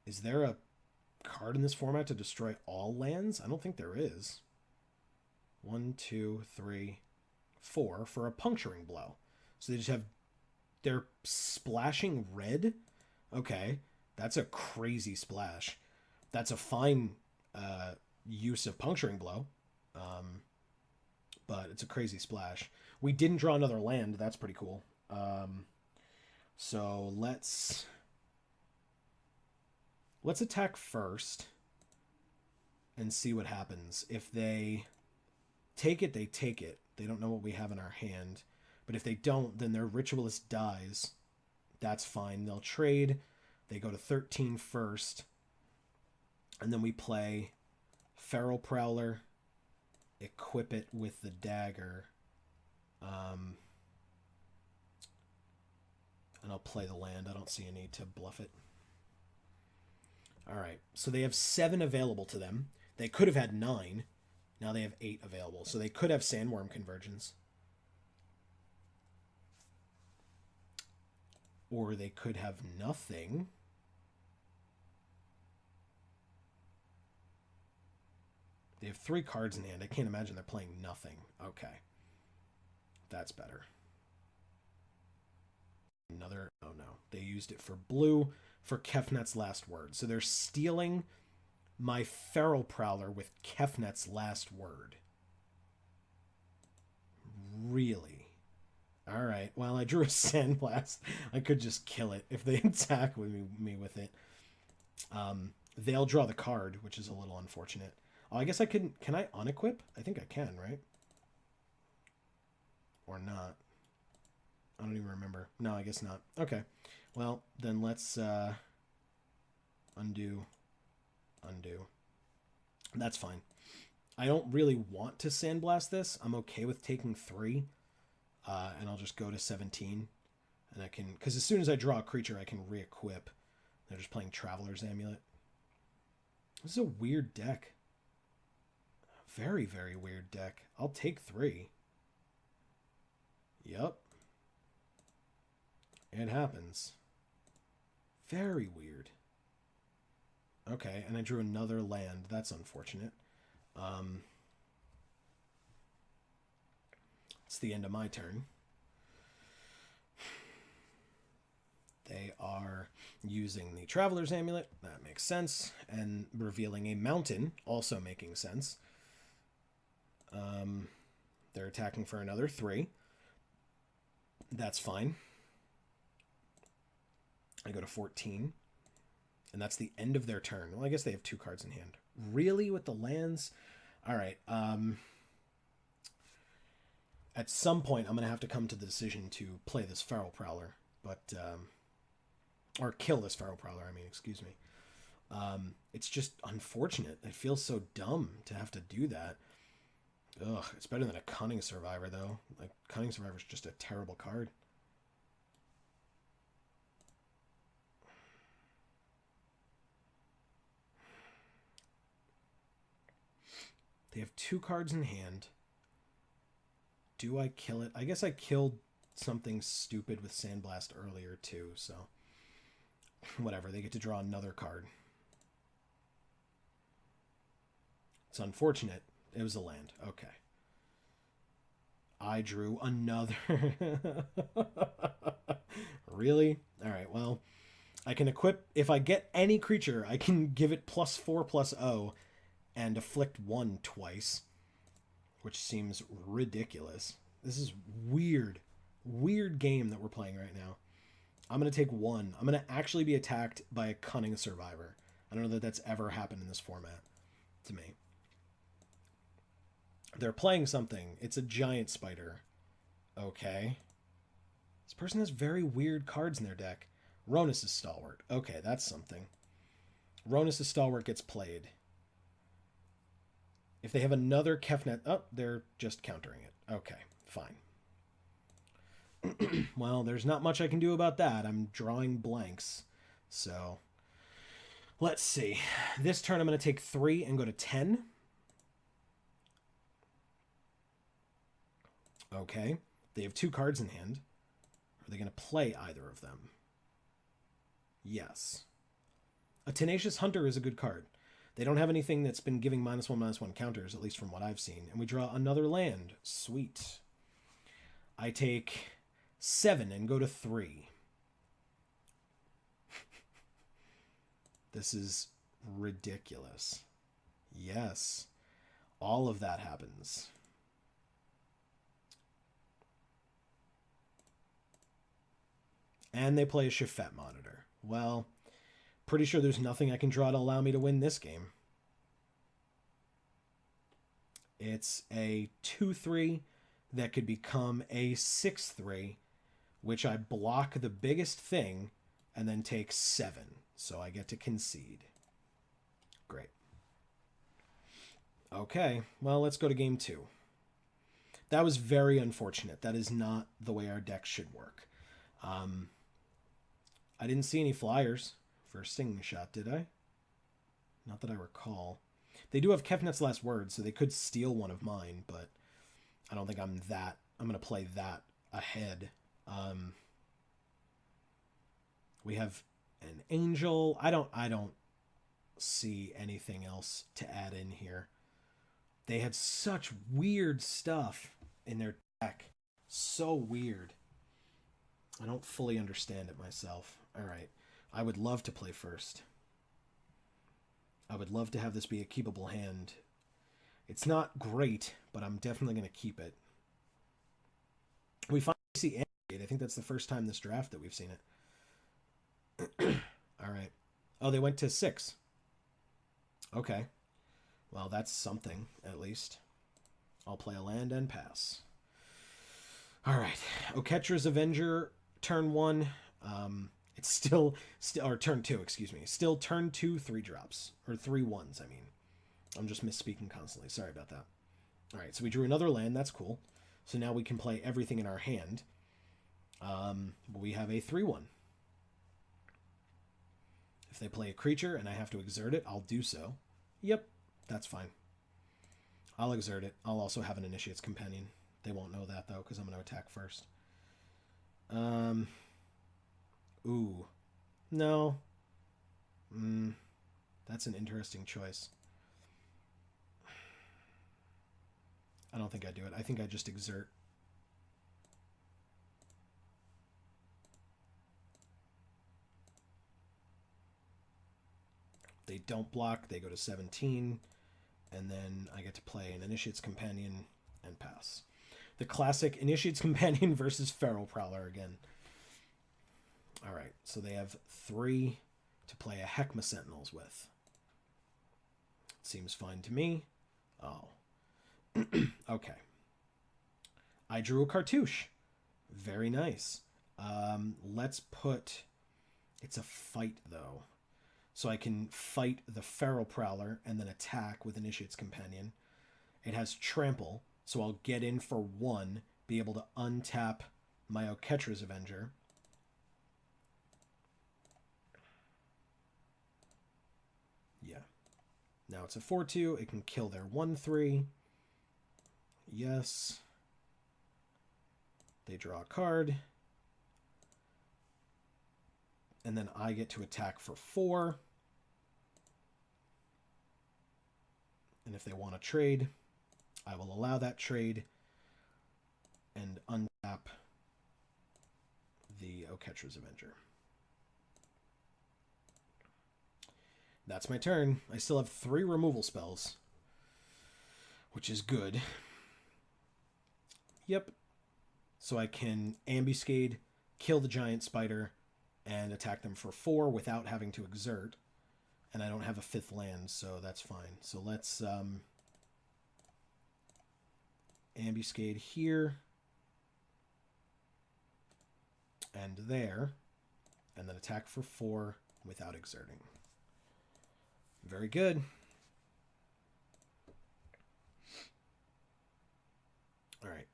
A: Is there a card in this format to destroy all lands? I don't think there is. 1, 2, 3, 4 for a puncturing blow. So they just have... They're splashing red? Okay, that's a crazy splash. That's a fine use of puncturing blow. But it's a crazy splash. We didn't draw another land. That's pretty cool. So let's attack first and see what happens. If they take it, they take it. They don't know what we have in our hand. But if they don't, then their Ritualist dies. That's fine. They'll trade. They go to 13 first. And then we play Feral Prowler. Equip it with the Dagger. And I'll play the land. I don't see a need to bluff it. Alright, so they have 7 available to them. They could have had 9. Now they have 8 available. So they could have Sandworm Convergence. Or they could have nothing. They have 3 cards in hand. I can't imagine they're playing nothing. Okay. That's better. Another... Oh, no. They used it for blue for Kefnet's Last Word. So they're stealing my Feral Prowler with Kefnet's Last Word. Really? Alright. Well, I drew a Sandblast. I could just kill it if they attack with me with it. They'll draw the card, which is a little unfortunate. Oh, I guess I can I unequip? I think I can, right? Or not. I don't even remember. No, I guess not. Okay. Well, then let's undo. That's fine. I don't really want to Sandblast this. I'm okay with taking 3. And I'll just go to 17. And I can... Because as soon as I draw a creature, I can re-equip. They're just playing Traveler's Amulet. This is a weird deck. Very, very weird deck. I'll take 3. Yup. It happens. Very weird. Okay, and I drew another land. That's unfortunate. It's the end of my turn. They are using the Traveler's Amulet. That makes sense. And revealing a mountain, also making sense. They're attacking for another 3. That's fine. I go to 14. And that's the end of their turn. Well, I guess they have 2 cards in hand. Really? With the lands? Alright. At some point, I'm going to have to come to the decision to play this Feral Prowler. But, or kill this Feral Prowler, I mean, excuse me. It's just unfortunate. It feels so dumb to have to do that. Ugh, it's better than a Cunning Survivor, though. Like, Cunning Survivor is just a terrible card. They have 2 cards in hand. Do I kill it? I guess I killed something stupid with Sandblast earlier, too, so... Whatever, they get to draw another card. It's unfortunate. It was a land. Okay. I drew another. Really? Alright, well, I can equip... If I get any creature, I can give it +4/+0 and afflict 1 twice, which seems ridiculous. This is weird. Weird game that we're playing right now. I'm going to take 1. I'm going to actually be attacked by a Cunning Survivor. I don't know that that's ever happened in this format to me. They're playing something. It's a giant spider. Okay. This person has very weird cards in their deck. Ronus' Stalwart. Okay, that's something. Ronus' Stalwart gets played. If they have another Kefnet... Oh, they're just countering it. Okay, fine. Well, there's not much I can do about that. I'm drawing blanks. So, let's see. This turn I'm going to take 3 and go to 10. Okay. They have 2 cards in hand. Are they going to play either of them? Yes. A Tenacious Hunter is a good card. They don't have anything that's been giving -1/-1 counters, at least from what I've seen. And we draw another land. Sweet. I take 7 and go to 3. This is ridiculous. Yes. All of that happens. And they play a Shifet Monitor. Well, pretty sure there's nothing I can draw to allow me to win this game. It's a 2/3 that could become a 6/3, which I block the biggest thing and then take 7. So I get to concede. Great. Okay, well, let's go to game 2. That was very unfortunate. That is not the way our deck should work. I didn't see any flyers for Stinging Shot, did I? Not that I recall. They do have Kefnet's Last Word, so they could steal one of mine, but I don't think I'm going to play that ahead. We have an angel. I don't see anything else to add in here. They had such weird stuff in their deck. So weird. I don't fully understand it myself. All right. I would love to play first. I would love to have this be a keepable hand. It's not great, but I'm definitely going to keep it. We finally see Ambuscade. I think that's the first time this draft that we've seen it. All right. Oh, they went to 6. Okay. Well, that's something, at least. I'll play a land and pass. All right. Oketra's Avenger, turn 1. It's still, or turn 2, excuse me. Still turn 2, 3 drops. Or 3 1s, I mean. I'm just misspeaking constantly. Sorry about that. All right, so we drew another land. That's cool. So now we can play everything in our hand. We have a 3-1. If they play a creature and I have to exert it, I'll do so. Yep, that's fine. I'll exert it. I'll also have an Initiate's Companion. They won't know that, though, because I'm going to attack first. Ooh. No. That's an interesting choice. I don't think I do it. I think I just exert. They don't block. They go to 17. And then I get to play an Initiate's Companion and pass. The classic Initiate's Companion versus Feral Prowler again. All right, so they have 3 to play a Heckma Sentinels with. Seems fine to me. Oh. Okay. I drew a cartouche. Very nice. Let's put... It's a fight, though. So I can fight the Feral Prowler and then attack with Initiate's Companion. It has Trample, so I'll get in for 1, be able to untap my Oketra's Avenger. Yeah. Now it's a 4-2. It can kill their 1-3. Yes. They draw a card. And then I get to attack for 4. And if they want to trade, I will allow that trade and untap the Oketra's Avenger. That's my turn. I still have 3 removal spells, which is good. Yep. So I can Ambuscade, kill the giant spider, and attack them for 4 without having to exert. And I don't have a 5th land, so that's fine. So let's Ambuscade here and there, and then attack for 4 without exerting. Very good. All right.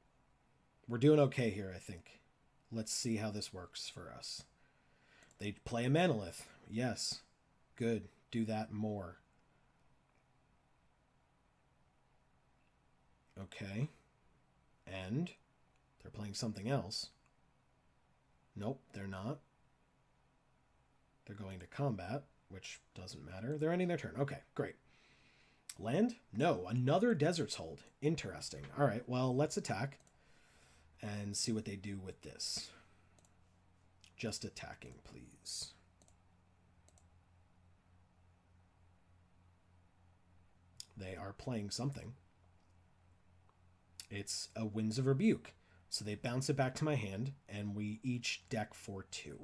A: We're doing okay here, I think. Let's see how this works for us. They play a Manolith. Yes. Good. Do that more. Okay. And they're playing something else. Nope, they're not. They're going to combat, which doesn't matter. They're ending their turn. Okay, great. Land? No, another Desert's Hold. Interesting. All right, well, let's attack and see what they do with this. Just attacking, please. They are playing something. It's a Winds of Rebuke. So they bounce it back to my hand, and we each deck for 2.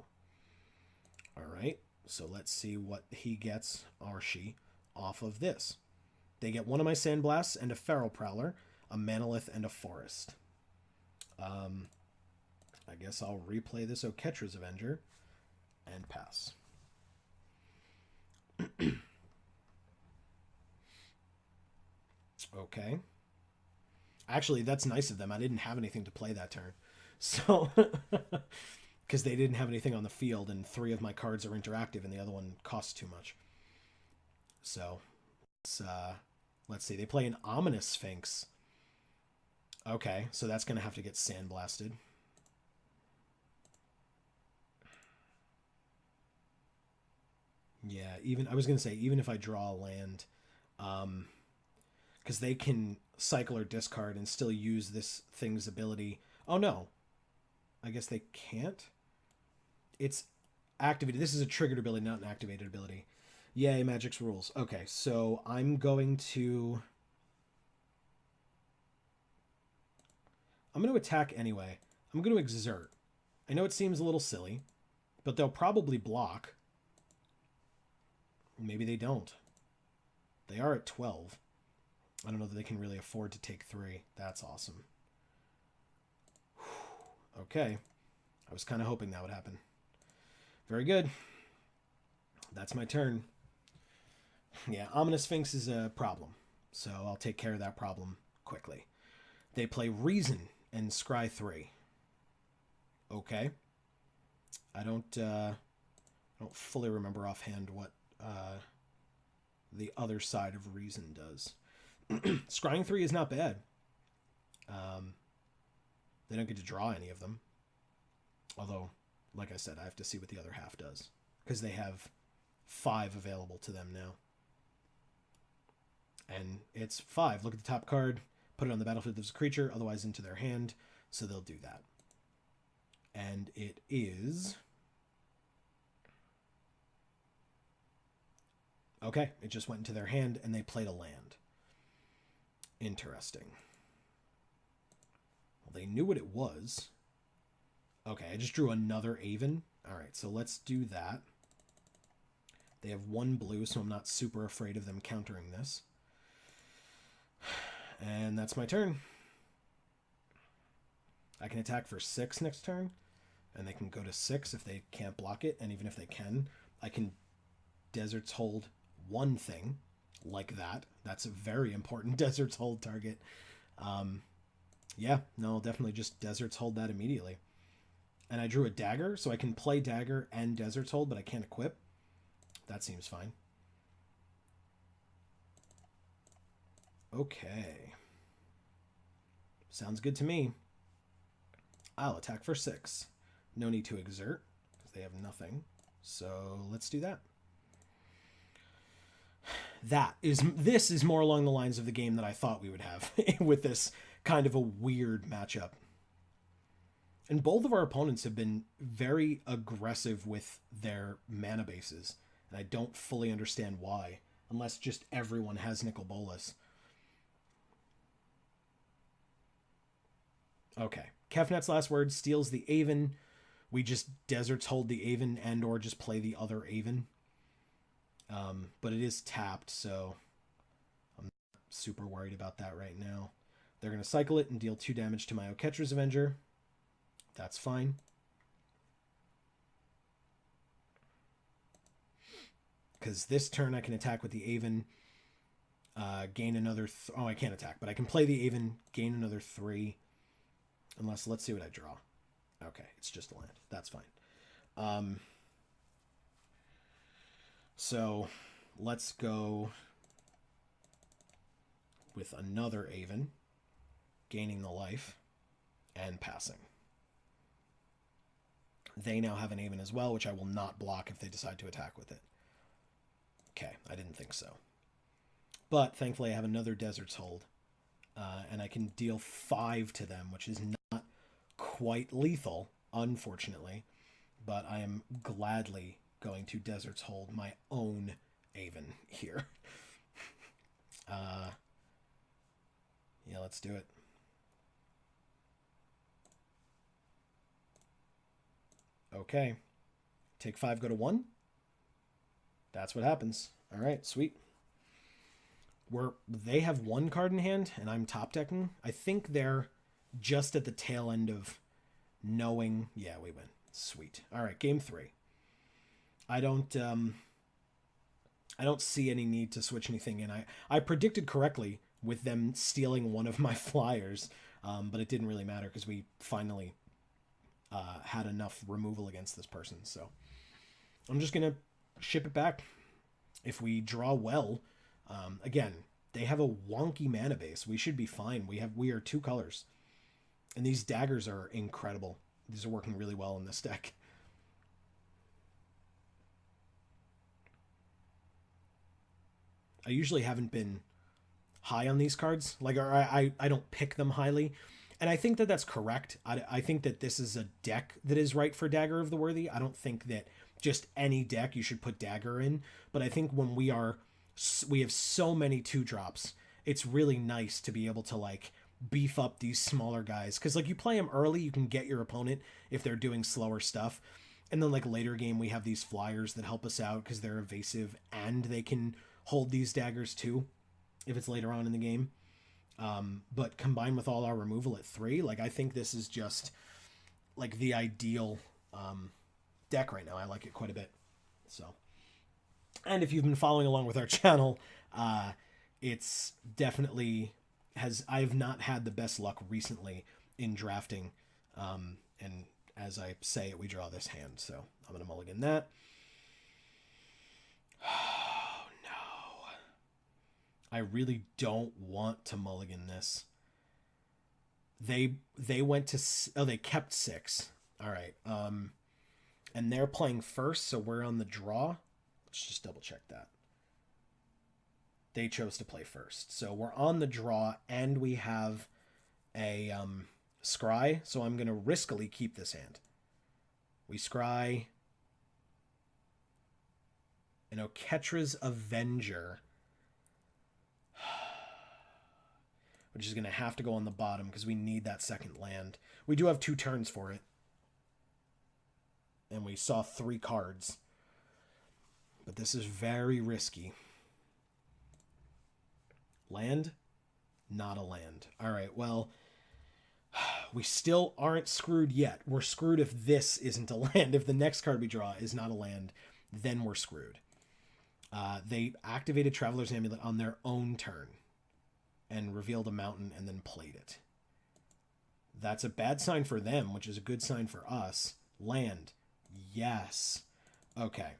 A: All right, so let's see what he gets, or she, off of this. They get 1 of my Sandblasts and a Feral Prowler, a Manolith, and a Forest. I guess I'll replay this Oketra's Avenger and pass. Okay. Actually, that's nice of them. I didn't have anything to play that turn. So, because they didn't have anything on the field, and 3 of my cards are interactive, and the other one costs too much. So, let's see. They play an Ominous Sphinx. Okay, so that's going to have to get sandblasted. Yeah, even I was gonna say even if I draw a land, because they can cycle or discard and still use this thing's ability. Oh no, I guess they can't. It's activated. This is a triggered ability, not an activated ability. Yay, Magic's rules. Okay, so I'm going to attack anyway. I'm going to exert. I know it seems a little silly, but they'll probably block. Maybe they don't. They are at 12. I don't know that they can really afford to take 3. That's awesome. Okay. I was kind of hoping that would happen. Very good. That's my turn. Yeah, Ominous Sphinx is a problem, so I'll take care of that problem quickly. They play Reason and Scry 3. Okay. I don't fully remember offhand what the other side of Reason does. Scrying 3 is not bad. They don't get to draw any of them. Although, like I said, I have to see what the other half does. Because they have 5 available to them now. And it's 5. Look at the top card. Put it on the battlefield as a creature, otherwise into their hand. So they'll do that. And it is... Okay, it just went into their hand and they played a land. Interesting. Well, they knew what it was. Okay, I just drew another Aven. Alright, so let's do that. They have 1 blue, so I'm not super afraid of them countering this. And that's my turn. I can attack for 6 next turn, and they can go to 6 if they can't block it, and even if they can, I can Desert's Hold 1 thing, like that. That's a very important Desert's Hold target. Yeah, no, I'll definitely just Desert's Hold that immediately. And I drew a Dagger, so I can play Dagger and Desert's Hold, but I can't equip. That seems fine. Okay. Sounds good to me. I'll attack for 6. No need to exert, because they have nothing. So let's do that. This is more along the lines of the game that I thought we would have with this kind of a weird matchup. And both of our opponents have been very aggressive with their mana bases, and I don't fully understand why, unless just everyone has Nicol Bolas. Okay. Kefnet's last word steals the Aven. We just Desert's Hold the Aven and or just play the other Aven. But it is tapped, so I'm not super worried about that right now. They're going to cycle it and deal 2 damage to my Oketra's Avenger. That's fine. Because this turn I can attack with the Aven, gain another... oh, I can't attack, but I can play the Aven, gain another 3. Unless, let's see what I draw. Okay, it's just a land. That's fine. So, let's go with another Aven, gaining the life, and passing. They now have an Aven as well, which I will not block if they decide to attack with it. Okay, I didn't think so. But, thankfully, I have another Desert's Hold. And I can deal 5 to them, which is not quite lethal, unfortunately. But I am gladly going to Desert's Hold my own Aven here. Yeah, let's do it. Okay. Take 5, go to 1. That's what happens. All right, sweet. They have 1 card in hand, and I'm top decking. I think they're just at the tail end of knowing... yeah, we win. Sweet. All right, game 3. I don't see any need to switch anything in. I predicted correctly with them stealing one of my flyers, but it didn't really matter because we finally had enough removal against this person. So I'm just going to ship it back. If we draw well... again, they have a wonky mana base. We should be fine. We are 2 colors. And these daggers are incredible. These are working really well in this deck. I usually haven't been high on these cards. Like, or I don't pick them highly. And I think that that's correct. I think that this is a deck that is right for Dagger of the Worthy. I don't think that just any deck you should put Dagger in. But I think when we have so many 2-drops, it's really nice to be able to, like, beef up these smaller guys. Because, like, you play them early, you can get your opponent if they're doing slower stuff. And then, like, later game, we have these flyers that help us out because they're evasive and they can hold these daggers too if it's later on in the game. But combined with all our removal at 3, like, I think this is just, like, the ideal deck right now. I like it quite a bit. So, and if you've been following along with our channel, it's definitely I have not had the best luck recently in drafting. And as I say it, we draw this hand. So I'm going to mulligan that. Oh, no. I really don't want to mulligan this. They went to... Oh, they kept 6. All right. And they're playing first, so we're on the draw. Let's just double check that. They chose to play first. So we're on the draw, and we have a scry. So I'm going to riskily keep this hand. We scry an Oketra's Avenger, which is going to have to go on the bottom because we need that second land. We do have 2 turns for it. And we saw 3 cards. But this is very risky. Land? Not a land. All right, well, we still aren't screwed yet. We're screwed if this isn't a land. If the next card we draw is not a land, then we're screwed. They activated Traveler's Amulet on their own turn and revealed a mountain and then played it. That's a bad sign for them, which is a good sign for us. Land. Yes. Okay.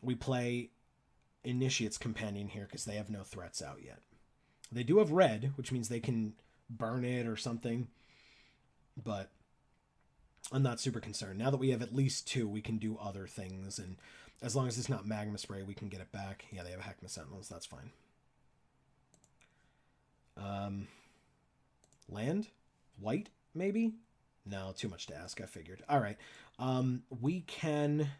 A: We play Initiate's Companion here because they have no threats out yet. They do have red, which means they can burn it or something. But I'm not super concerned. Now that we have at least 2, we can do other things. And as long as it's not Magma Spray, we can get it back. Yeah, they have Heckma Sentinels. That's fine. Land? White, maybe? No, too much to ask, I figured. All right. We can...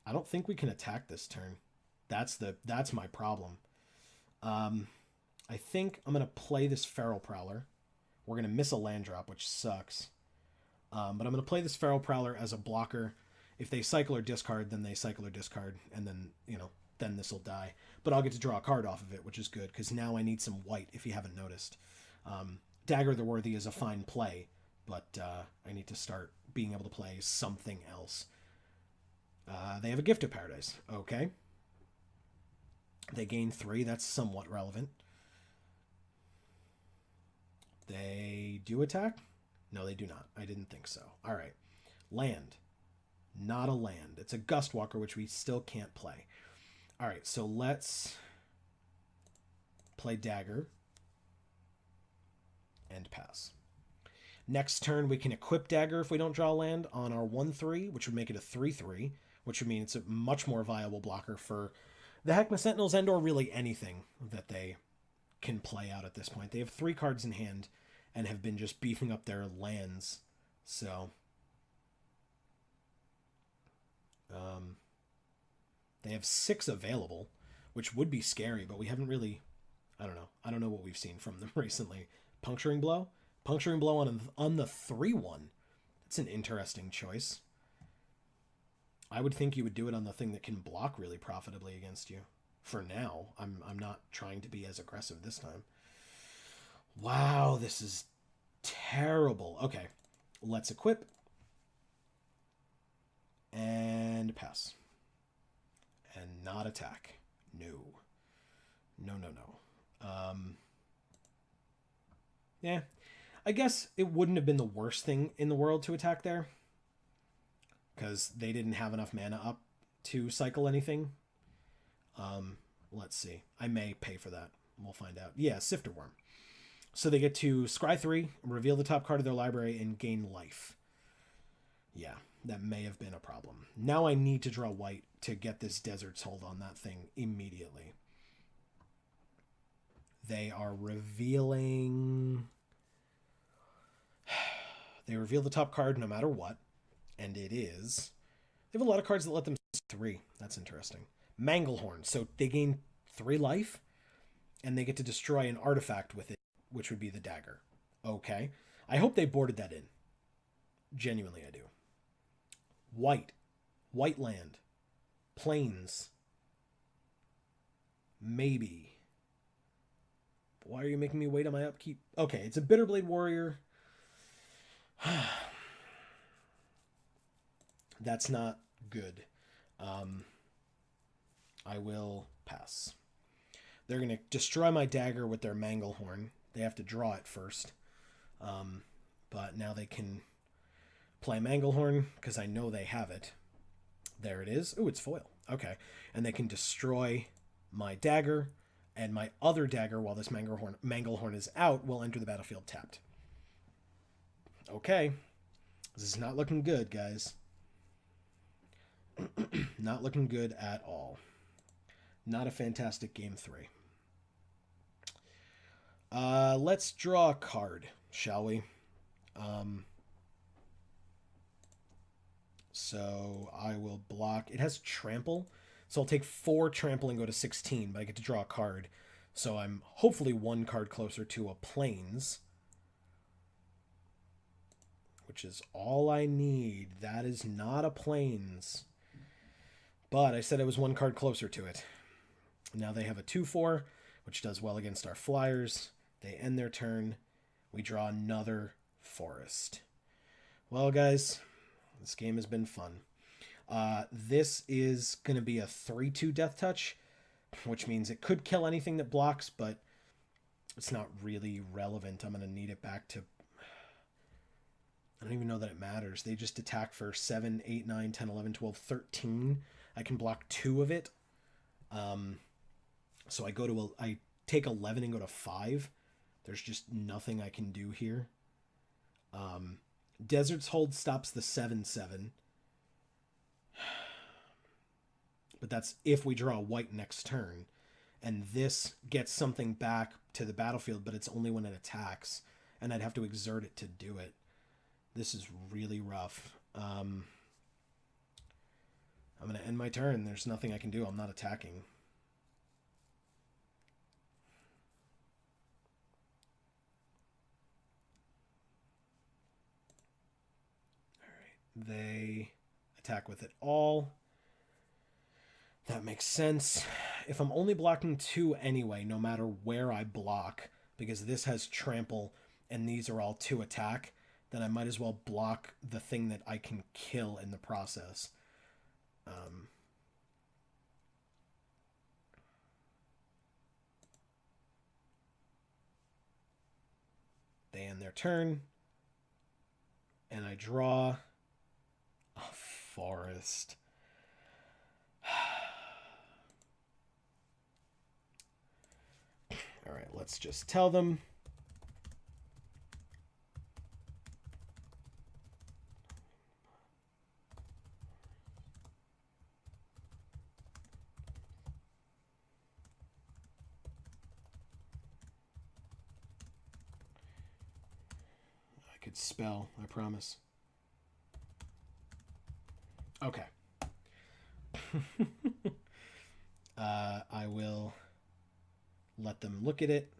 A: I don't think we can attack this turn. That's my problem. I think I'm going to play this Feral Prowler. We're going to miss a land drop, which sucks. But I'm going to play this Feral Prowler as a blocker. If they cycle or discard, then they cycle or discard, and then, then this will die. But I'll get to draw a card off of it, which is good, because now I need some white, if you haven't noticed. Dagger the Worthy is a fine play, but I need to start being able to play something else. They have a Gift of Paradise. Okay. They gain 3. That's somewhat relevant. They do attack? No, they do not. I didn't think so. All right. Land. Not a land. It's a Gustwalker, which we still can't play. All right, so let's play Dagger and pass. Next turn, we can equip Dagger if we don't draw land on our 1/3, which would make it a 3/3, which would mean it's a much more viable blocker for the Heckma Sentinels and or really anything that they can play out at this point. They have 3 cards in hand and have been just beefing up their lands. So they have 6 available, which would be scary, but we haven't really... I don't know. I don't know what we've seen from them recently. Puncturing Blow? Puncturing Blow on the 3/1. That's an interesting choice. I would think you would do it on the thing that can block really profitably against you. For now. I'm not trying to be as aggressive this time. Wow, this is terrible. Okay, let's equip. And pass. And not attack. No. No, no, no. Yeah. I guess it wouldn't have been the worst thing in the world to attack there. Because they didn't have enough mana up to cycle anything. Let's see. I may pay for that. We'll find out. Yeah, Sifter Worm. So they get to scry 3, reveal the top card of their library, and gain life. Yeah, that may have been a problem. Now I need to draw white to get this Desert's Hold on that thing immediately. They are revealing... They reveal the top card no matter what, and it is... They have a lot of cards that let them 3. That's interesting. Manglehorn. So they gain 3 life, and they get to destroy an artifact with it, which would be the Dagger. Okay. I hope they boarded that in. Genuinely, I do. White. White land. Plains. Maybe. Why are you making me wait on my upkeep? Okay, it's a Bitterblade Warrior. That's not good. I will pass. They're going to destroy my Dagger with their Manglehorn. They have to draw it first. But now they can play Manglehorn because I know they have it. There it is. Ooh, it's foil. And they can destroy my Dagger, and my other Dagger, while this Manglehorn is out, will enter the battlefield tapped. Okay. This is not looking good, guys. Not looking good at all. Not a fantastic game 3. Let's draw a card, shall we? So I will block. It has trample, so I'll take 4 trample and go to 16, but I get to draw a card. So I'm hopefully 1 card closer to a Plains, which is all I need. That is not a Plains. But I said I was 1 card closer to it. Now they have a 2/4, which does well against our flyers. They end their turn. We draw another forest. Well, guys, this game has been fun. This is going to be a 3/2 Death Touch, which means it could kill anything that blocks, but it's not really relevant. I'm going to need it back to... I don't even know that it matters. They just attack for 7, 8, 9, 10, 11, 12, 13. I can block 2 of it. So I take 11 and go to 5. There's just nothing I can do here. Desert's Hold stops the 7/7. But that's if we draw a white next turn. And this gets something back to the battlefield, but it's only when it attacks. And I'd have to exert it to do it. This is really rough. I'm going to end my turn. There's nothing I can do. I'm not attacking. They attack with it all. That makes sense. If I'm only blocking 2 anyway, no matter where I block, because this has trample and these are all 2 attack, then I might as well block the thing that I can kill in the process. They end their turn, and I draw a forest. All right, let's just tell them. I could spell, I promise. Okay. I will let them look at it,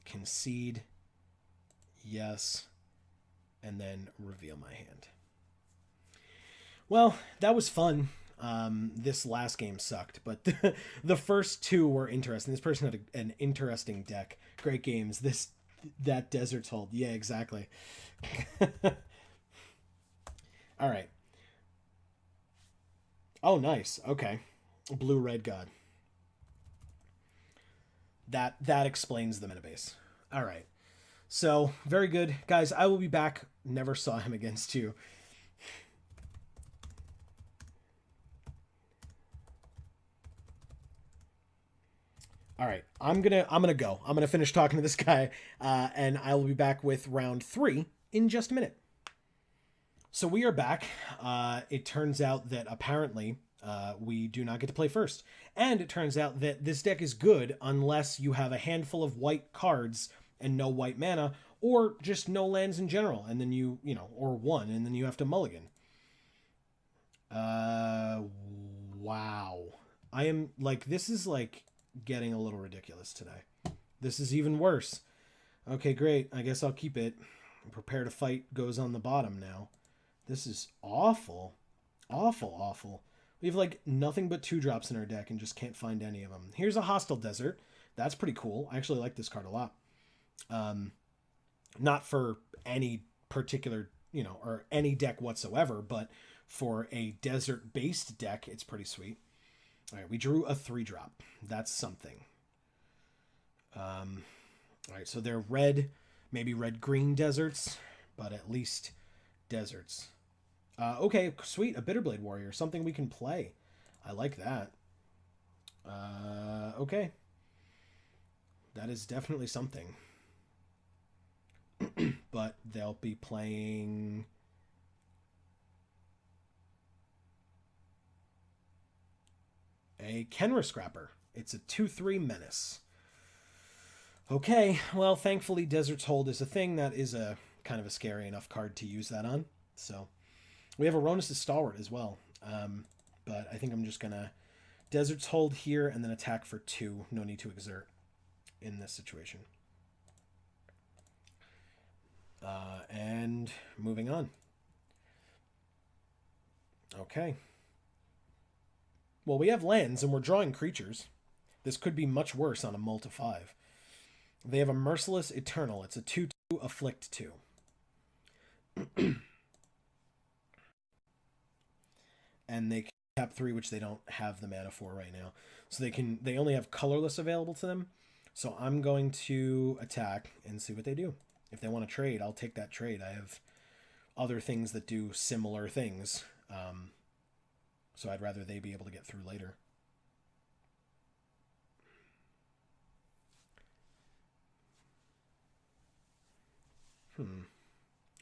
A: concede, yes, and then reveal my hand. Well, that was fun. This last game sucked, but the first 2 were interesting. This person had an interesting deck. Great games. That Desert's Hold. Yeah, exactly. All right. Oh, nice. Okay. Blue-red god. That explains the mana base. All right. So, very good. Guys, I will be back. Never saw him against you. All right. I'm gonna go. I'm gonna finish talking to this guy, and I will be back with round 3 in just a minute. So we are back. It turns out that apparently we do not get to play first. And it turns out that this deck is good unless you have a handful of white cards and no white mana, or just no lands in general. And then you know, or one, and then you have to mulligan. Wow. I am, like, this is, like, getting a little ridiculous today. This is even worse. Okay, great. I guess I'll keep it. Prepare to fight goes on the bottom now. This is awful. Awful, awful. We have, like, nothing but 2-drops in our deck and just can't find any of them. Here's a Hostile Desert. That's pretty cool. I actually like this card a lot. Not for any particular, you know, or any deck whatsoever, but for a desert-based deck, it's pretty sweet. All right, we drew a 3-drop. That's something. All right, so they're red, maybe red-green deserts, but at least deserts. Okay, sweet, a Bitterblade Warrior, something we can play. I like that. Okay. That is definitely something. But they'll be playing... a Kenra Scrapper. It's a 2/3 menace. Okay, well, thankfully Desert's Hold is a thing. That is a kind of a scary enough card to use that on. So we have a Ronus' Stalwart as well. But I think I'm just going to Desert's Hold here and then attack for 2. No need to exert in this situation. And moving on. Okay. Well, we have lands and we're drawing creatures. This could be much worse on a Multi 5. They have a Merciless Eternal. It's a 2/2 Afflict 2. And they can tap 3, which they don't have the mana for right now. So they only have colorless available to them. So I'm going to attack and see what they do. If they want to trade, I'll take that trade. I have other things that do similar things. So I'd rather they be able to get through later.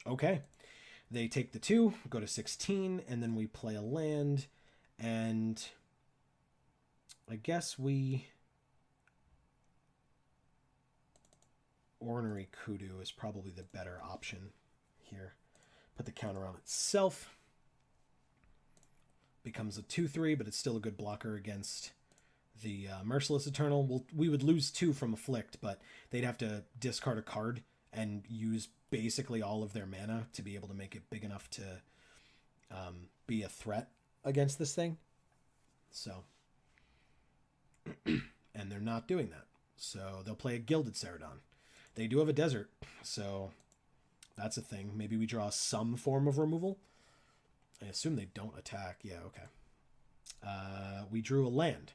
A: Okay. They take the 2, go to 16, and then we play a land, and I guess we... Ornery Kudu is probably the better option here. Put the counter on itself. Becomes a 2/3, but it's still a good blocker against the Merciless Eternal. We would lose 2 from Afflict, but they'd have to discard a card and use basically all of their mana to be able to make it big enough to be a threat against this thing. So, and they're not doing that. So they'll play a Gilded Ceradon. They do have a desert, so that's a thing. Maybe we draw some form of removal. I assume they don't attack. Yeah, okay. We drew a land.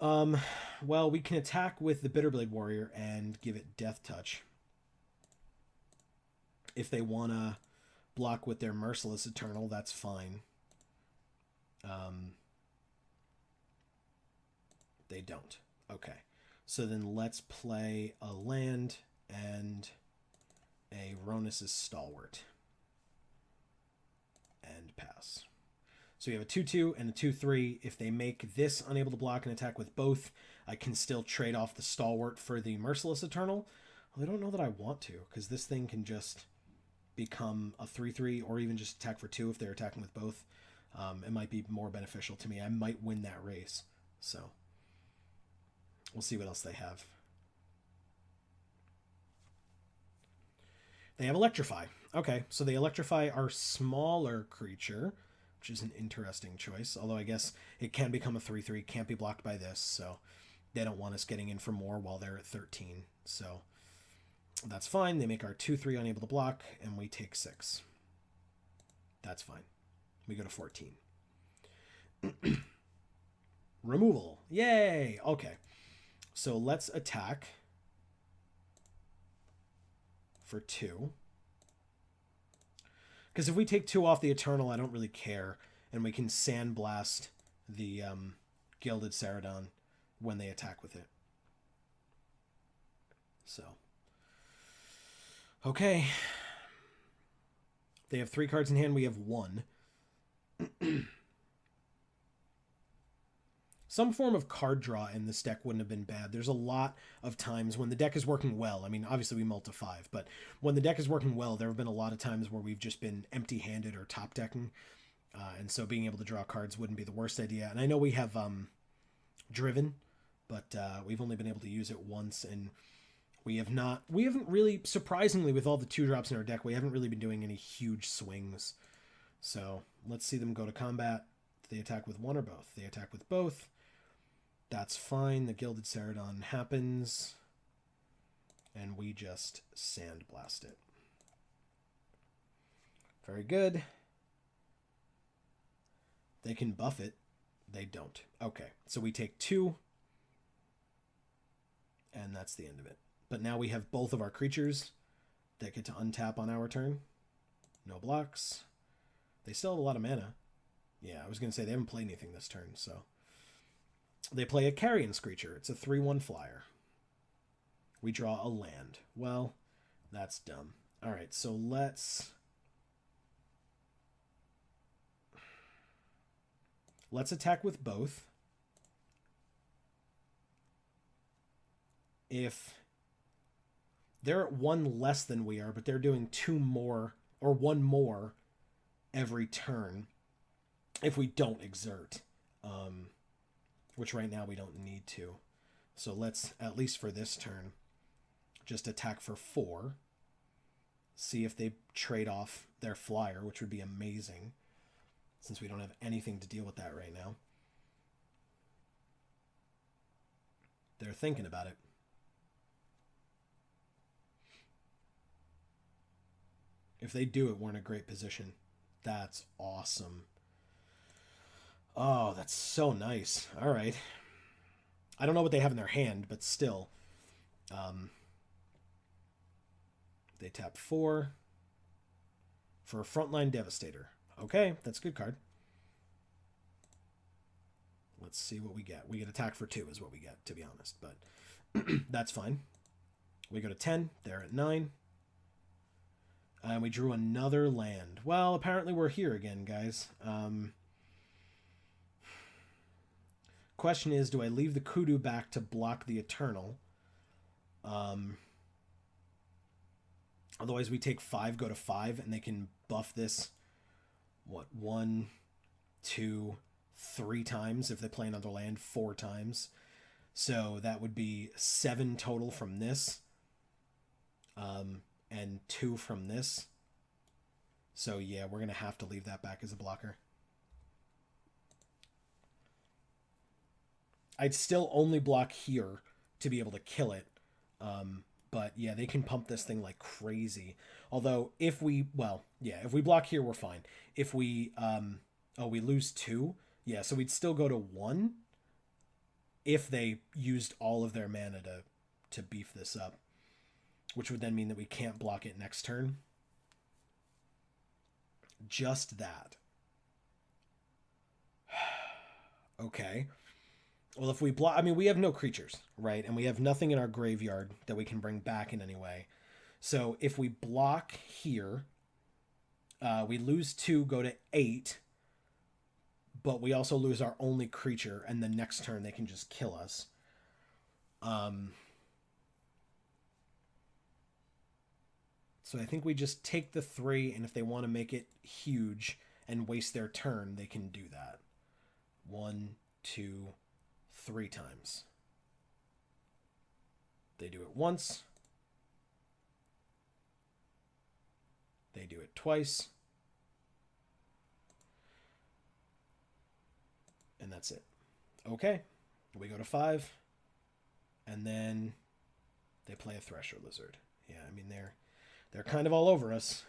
A: Well, we can attack with the Bitterblade Warrior and give it Death Touch. If they want to block with their Merciless Eternal, that's fine. They don't. Okay. So then let's play a land and a Ronus' Stalwart. And pass. So we have a 2/2 and a 2/3. If they make this unable to block and attack with both, I can still trade off the Stalwart for the Merciless Eternal. Well, I don't know that I want to, because this thing can just become a 3/3 or even just attack for 2 if they're attacking with both. It might be more beneficial to me. I might win that race. So we'll see what else they have. They have Electrify. Okay, so they Electrify our smaller creature, which is an interesting choice. Although I guess it can become a 3/3, can't be blocked by this, so they don't want us getting in for more while they're at 13. So that's fine. They make our 2/3 unable to block, and we take 6. That's fine. We go to 14. Removal. Yay! Okay. So let's attack for 2. Because if we take 2 off the Eternal, I don't really care. And we can Sandblast the Gilded Ceradon when they attack with it. So. Okay. They have 3 cards in hand. We have 1. Some form of card draw in this deck wouldn't have been bad. There's a lot of times when the deck is working well. I mean, obviously we mull to 5, but when the deck is working well, there have been a lot of times where we've just been empty-handed or top-decking. And so being able to draw cards wouldn't be the worst idea. And I know we have Driven, but we've only been able to use it once, and we haven't really, surprisingly, with all the 2-drops in our deck, we haven't really been doing any huge swings. So let's see them go to combat. Do they attack with 1 or both? They attack with both. That's fine. The Gilded Celadon happens, and we just Sandblast it. Very good. They can buff it. They don't. Okay, so we take 2, and that's the end of it. But now we have both of our creatures that get to untap on our turn. No blocks. They still have a lot of mana. Yeah, I was going to say they haven't played anything this turn, so. They play a Carrion Screecher. It's a 3/1 flyer. We draw a land. Well, that's dumb. All right, so let's attack with both. If they're at 1 less than we are, but they're doing 2 more or 1 more every turn if we don't exert, which right now we don't need to. So let's, at least for this turn, just attack for 4. See if they trade off their flyer, which would be amazing, since we don't have anything to deal with that right now. They're thinking about it. If they do it, we're in a great position. That's awesome. Oh, that's so nice. All right. I don't know what they have in their hand, but still. They tap 4 for a Frontline Devastator. Okay, that's a good card. Let's see what we get. We get attack for 2 is what we get, to be honest, but that's fine. We go to 10. They're at 9. And we drew another land. Well, apparently we're here again, guys. Question is, do I leave the Kudu back to block the Eternal? Otherwise, we take 5, go to 5, and they can buff this, what, 1, 2, 3 times. If they play another land, 4 times. So that would be 7 total from this. And 2 from this. So yeah, we're going to have to leave that back as a blocker. I'd still only block here to be able to kill it. But yeah, they can pump this thing like crazy. Although if we, well, yeah, if we block here, we're fine. If we, we lose 2. Yeah, so we'd still go to 1 if they used all of their mana to beef this up. Which would then mean that we can't block it next turn. Just that. Okay. Well, if we block... I mean, we have no creatures, right? And we have nothing in our graveyard that we can bring back in any way. So if we block here, we lose 2, go to 8. But we also lose our only creature, and the next turn they can just kill us. So I think we just take the 3, and if they want to make it huge and waste their turn, they can do that. 1, 2, 3 times. They do it once. They do it twice. And that's it. Okay. We go to 5. And then they play a Thresher Lizard. Yeah, I mean, they're kind of all over us.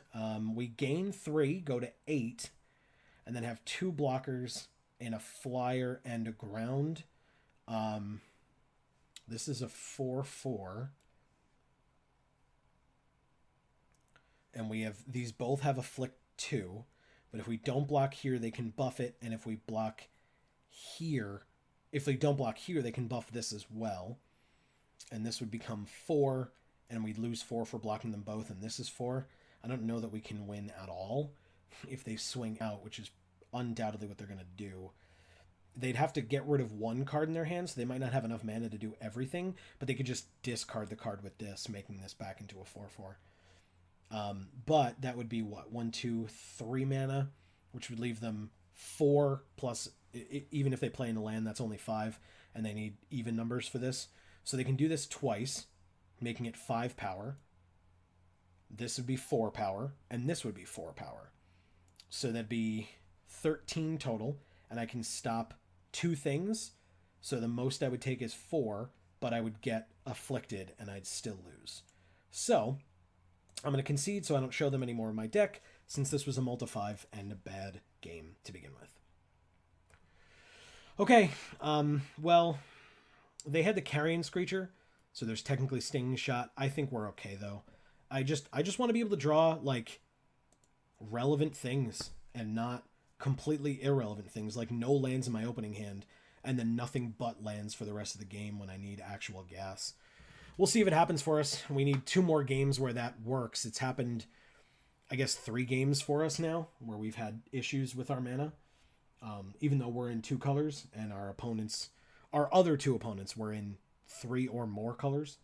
A: We gain 3, go to 8, and then have 2 blockers and a flyer and a ground. This is a 4/4. And we have, these both have Afflict 2. But if we don't block here, they can buff it. And if we block here, if they don't block here, they can buff this as well. And this would become 4. And we'd lose 4 for blocking them both, and this is 4. I don't know that we can win at all if they swing out, which is undoubtedly what they're going to do. They'd have to get rid of one card in their hand, so they might not have enough mana to do everything, but they could just discard the card with this, making this back into a 4/4. But that would be what? 1, 2, 3 mana, which would leave them 4 plus, even if they play in a land, that's only 5, and they need even numbers for this. So they can do this twice, making it 5 power. This would be 4 power, and this would be 4 power. So that'd be 13 total, and I can stop 2 things. So the most I would take is 4, but I would get afflicted, and I'd still lose. So I'm going to concede so I don't show them any more of my deck, since this was a multi-5 and a bad game to begin with. Okay, well, they had the Carrion Screecher, so there's technically Stinging Shot. I think we're okay, though. I just want to be able to draw, like, relevant things and not completely irrelevant things, like no lands in my opening hand and then nothing but lands for the rest of the game when I need actual gas. We'll see if it happens for us. We need 2 more games where that works. It's happened, I guess, 3 games for us now where we've had issues with our mana, even though we're in 2 colors and our other 2 opponents were in 3 or more colors.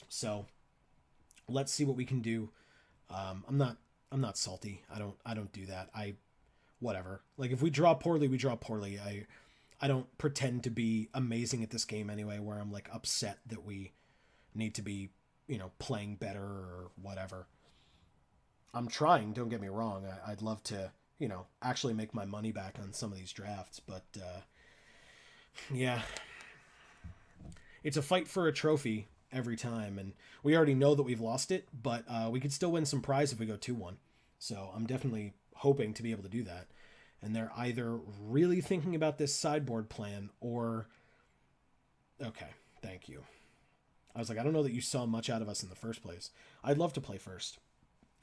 A: So let's see what we can do. I'm not salty. I don't do that. Whatever. Like, if we draw poorly, we draw poorly. I don't pretend to be amazing at this game anyway, where I'm like upset that we need to be, playing better or whatever. I'm trying, don't get me wrong. I'd love to, actually make my money back on some of these drafts, but yeah. It's a fight for a trophy every time, and we already know that we've lost it, but we could still win some prize if we go 2-1. So I'm definitely hoping to be able to do that. And they're either really thinking about this sideboard plan or... Okay, thank you. I was like, I don't know that you saw much out of us in the first place. I'd love to play first.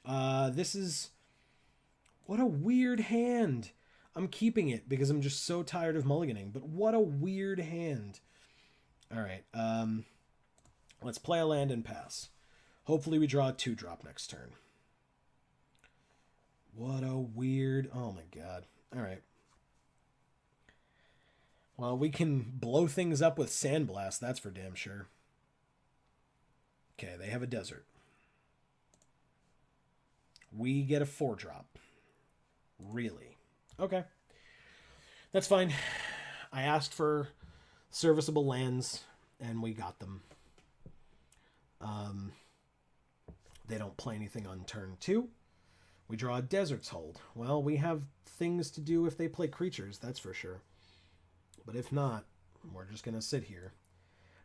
A: This is... What a weird hand. I'm keeping it because I'm just so tired of mulliganing, but what a weird hand. All right, let's play a land and pass. Hopefully we draw a 2-drop next turn. What a weird... Oh my god. All right. Well, we can blow things up with Sandblast, that's for damn sure. Okay, they have a desert. We get a 4-drop. Really? Okay. That's fine. I asked for serviceable lands, and we got them. They don't play anything on turn 2. We draw a Desert's Hold. Well, we have things to do if they play creatures, that's for sure. But if not, we're just going to sit here.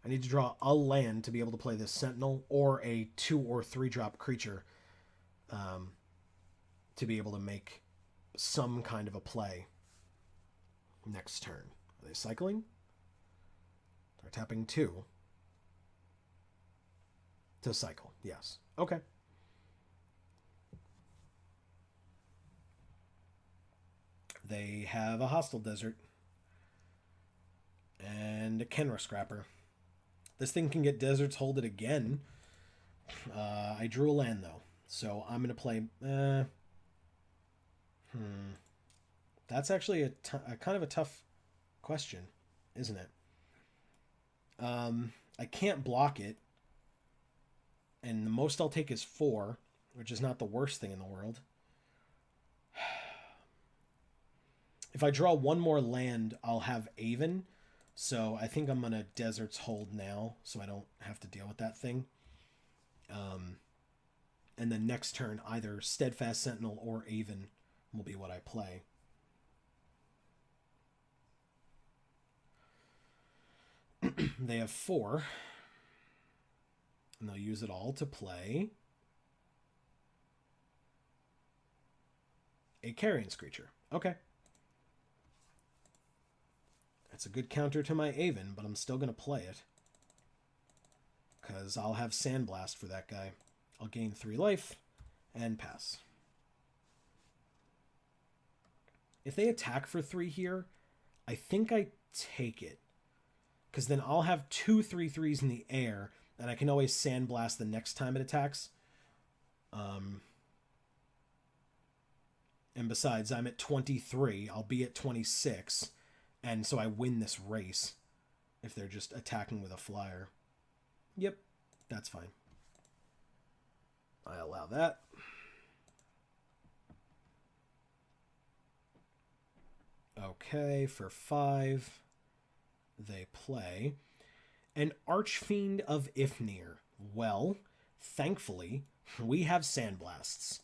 A: I need to draw a land to be able to play this Sentinel or a 2 or 3 drop creature to be able to make some kind of a play next turn. Are they cycling? They're tapping 2 to cycle. Yes. Okay. They have a Hostile Desert and a Kenra Scrapper. This thing can get Deserts Holded again. I drew a land, though, so I'm going to play... That's actually a kind of a tough question, isn't it? I can't block it, and the most I'll take is 4, which is not the worst thing in the world. If I draw one more land, I'll have Aven. So I think I'm going to Deserts Hold now, so I don't have to deal with that thing. And then next turn, either Steadfast Sentinel or Aven will be what I play. They have 4. And they'll use it all to play a Carrion Screecher. Okay. It's a good counter to my Aven, but I'm still going to play it. Because I'll have Sandblast for that guy. I'll gain 3 life and pass. If they attack for 3 here, I think I take it. Because then I'll have 2 3/3s in the air, and I can always Sandblast the next time it attacks. And besides, I'm at 23. I'll be at 26. And so I win this race if they're just attacking with a flyer. Yep, that's fine. I allow that. Okay, for 5, they play an Archfiend of Ifnir. Well, thankfully, we have Sandblasts,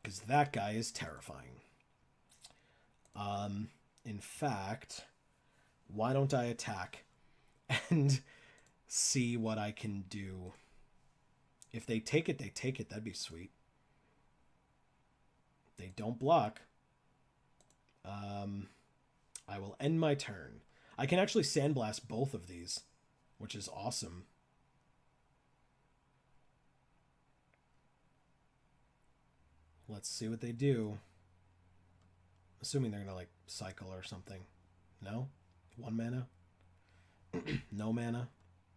A: because that guy is terrifying. In fact, why don't I attack and see what I can do? If they take it, they take it. That'd be sweet. They don't block. I will end my turn. I can actually Sandblast both of these, which is awesome. Let's see what they do. Assuming they're going to, like, cycle or something. No? 1 mana? No mana?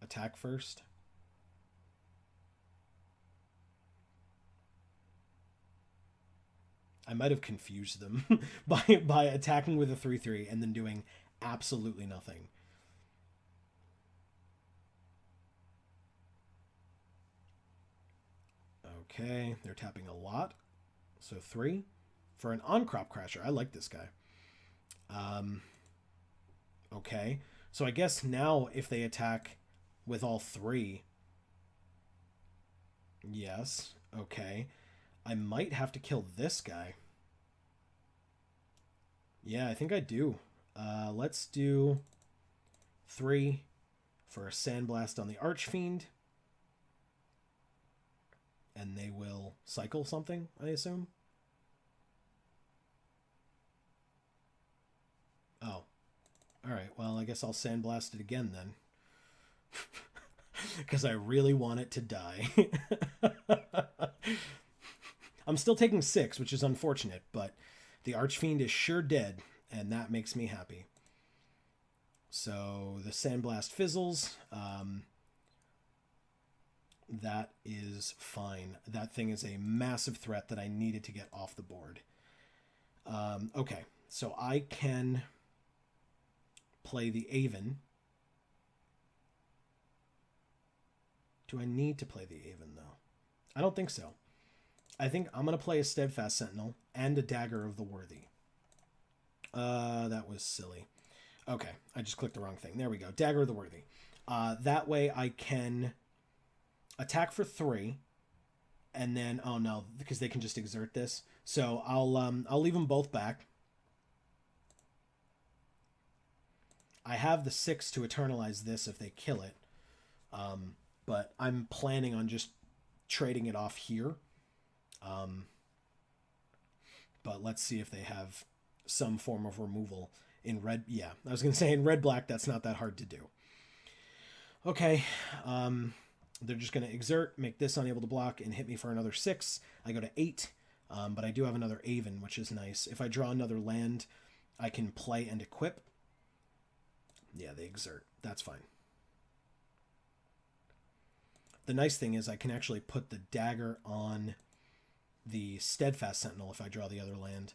A: Attack first? I might have confused them by attacking with a 3/3 and then doing absolutely nothing. Okay, they're tapping a lot. So 3 for an on-crop crasher. I like this guy. Okay, so I guess now if they attack with all 3... Yes, okay. I might have to kill this guy. Yeah, I think I do. Let's do 3 for a Sandblast on the Archfiend. And they will cycle something, I assume. Oh. Alright, well, I guess I'll Sandblast it again then. Because I really want it to die. I'm still taking 6, which is unfortunate, but the Archfiend is sure dead, and that makes me happy. So the Sandblast fizzles. That is fine. That thing is a massive threat that I needed to get off the board. Okay, so I can play the Aven. Do I need to play the Aven, though? I don't think so. I think I'm going to play a Steadfast Sentinel and a Dagger of the Worthy. That was silly. Okay, I just clicked the wrong thing. There we go. Dagger of the Worthy. That way I can attack for 3, and then... Oh, no, because they can just exert this. So I'll leave them both back. I have the 6 to eternalize this if they kill it. But I'm planning on just trading it off here. But let's see if they have some form of removal in red. Yeah, I was going to say in red-black, that's not that hard to do. Okay, they're just going to exert, make this unable to block, and hit me for another 6. I go to 8, but I do have another Aven, which is nice. If I draw another land, I can play and equip. Yeah, they exert. That's fine. The nice thing is I can actually put the Dagger on the Steadfast Sentinel if I draw the other land.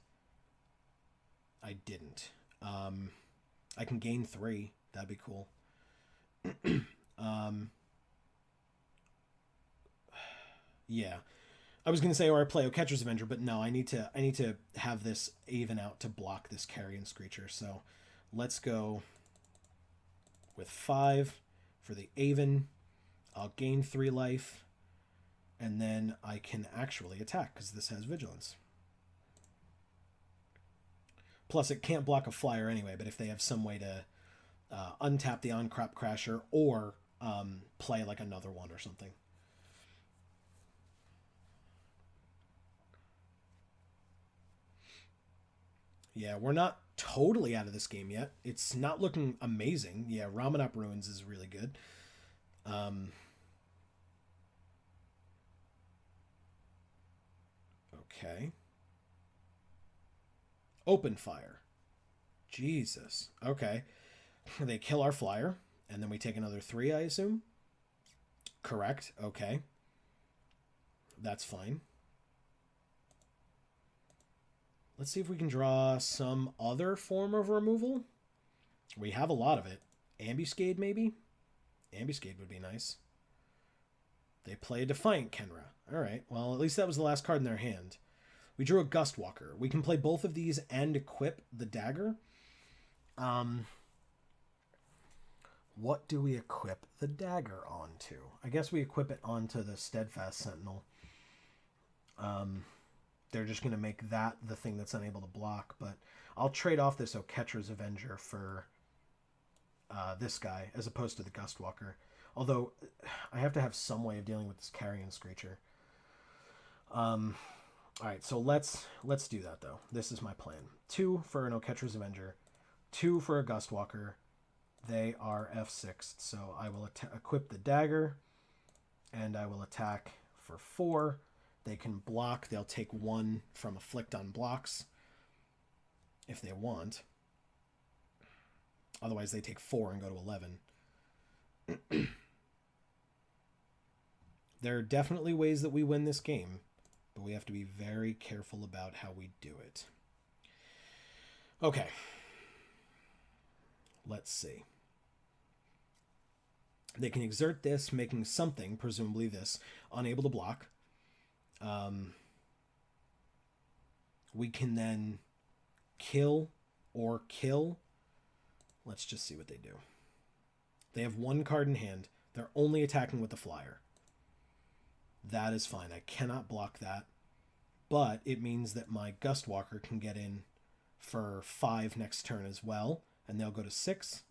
A: I didn't. I can gain 3. That'd be cool. Yeah. I was gonna say, or I play Catcher's Avenger, but no, I need to have this Aven out to block this Carrion Screecher. So let's go with 5 for the Aven. I'll gain 3 life, and then I can actually attack because this has Vigilance. Plus, it can't block a flyer anyway, but if they have some way to untap the on-crop crasher or play like another one or something. Yeah, we're not totally out of this game yet. It's not looking amazing. Yeah, Ramanop Ruins is really good. Okay. Open fire. Jesus. Okay. They kill our flyer, and then we take another 3, I assume? Correct. Okay. That's fine. Let's see if we can draw some other form of removal. We have a lot of it. Ambuscade, maybe? Ambuscade would be nice. They play a Defiant Kenra. Alright, well, at least that was the last card in their hand. We drew a Gustwalker. We can play both of these and equip the Dagger. What do we equip the Dagger onto? I guess we equip it onto the Steadfast Sentinel. They're just going to make that the thing that's unable to block, but I'll trade off this Oketra's Avenger for this guy as opposed to the Gustwalker. Although I have to have some way of dealing with this Carrion Screecher. Alright, so let's do that though. This is my plan. 2 for an Oketra's Avenger, 2 for a Gustwalker. They are F6'd, so I will equip the Dagger, and I will attack for 4. They can block. They'll take 1 from Afflict on blocks if they want. Otherwise, they take 4 and go to 11. There are definitely ways that we win this game, but we have to be very careful about how we do it. Okay. Let's see. They can exert this, making something, presumably this, unable to block. We can then kill or kill. Let's just see what they do. They have 1 card in hand. They're only attacking with the flyer. That is fine. I cannot block that. But it means that my Gustwalker can get in for 5 next turn as well. And they'll go to 6.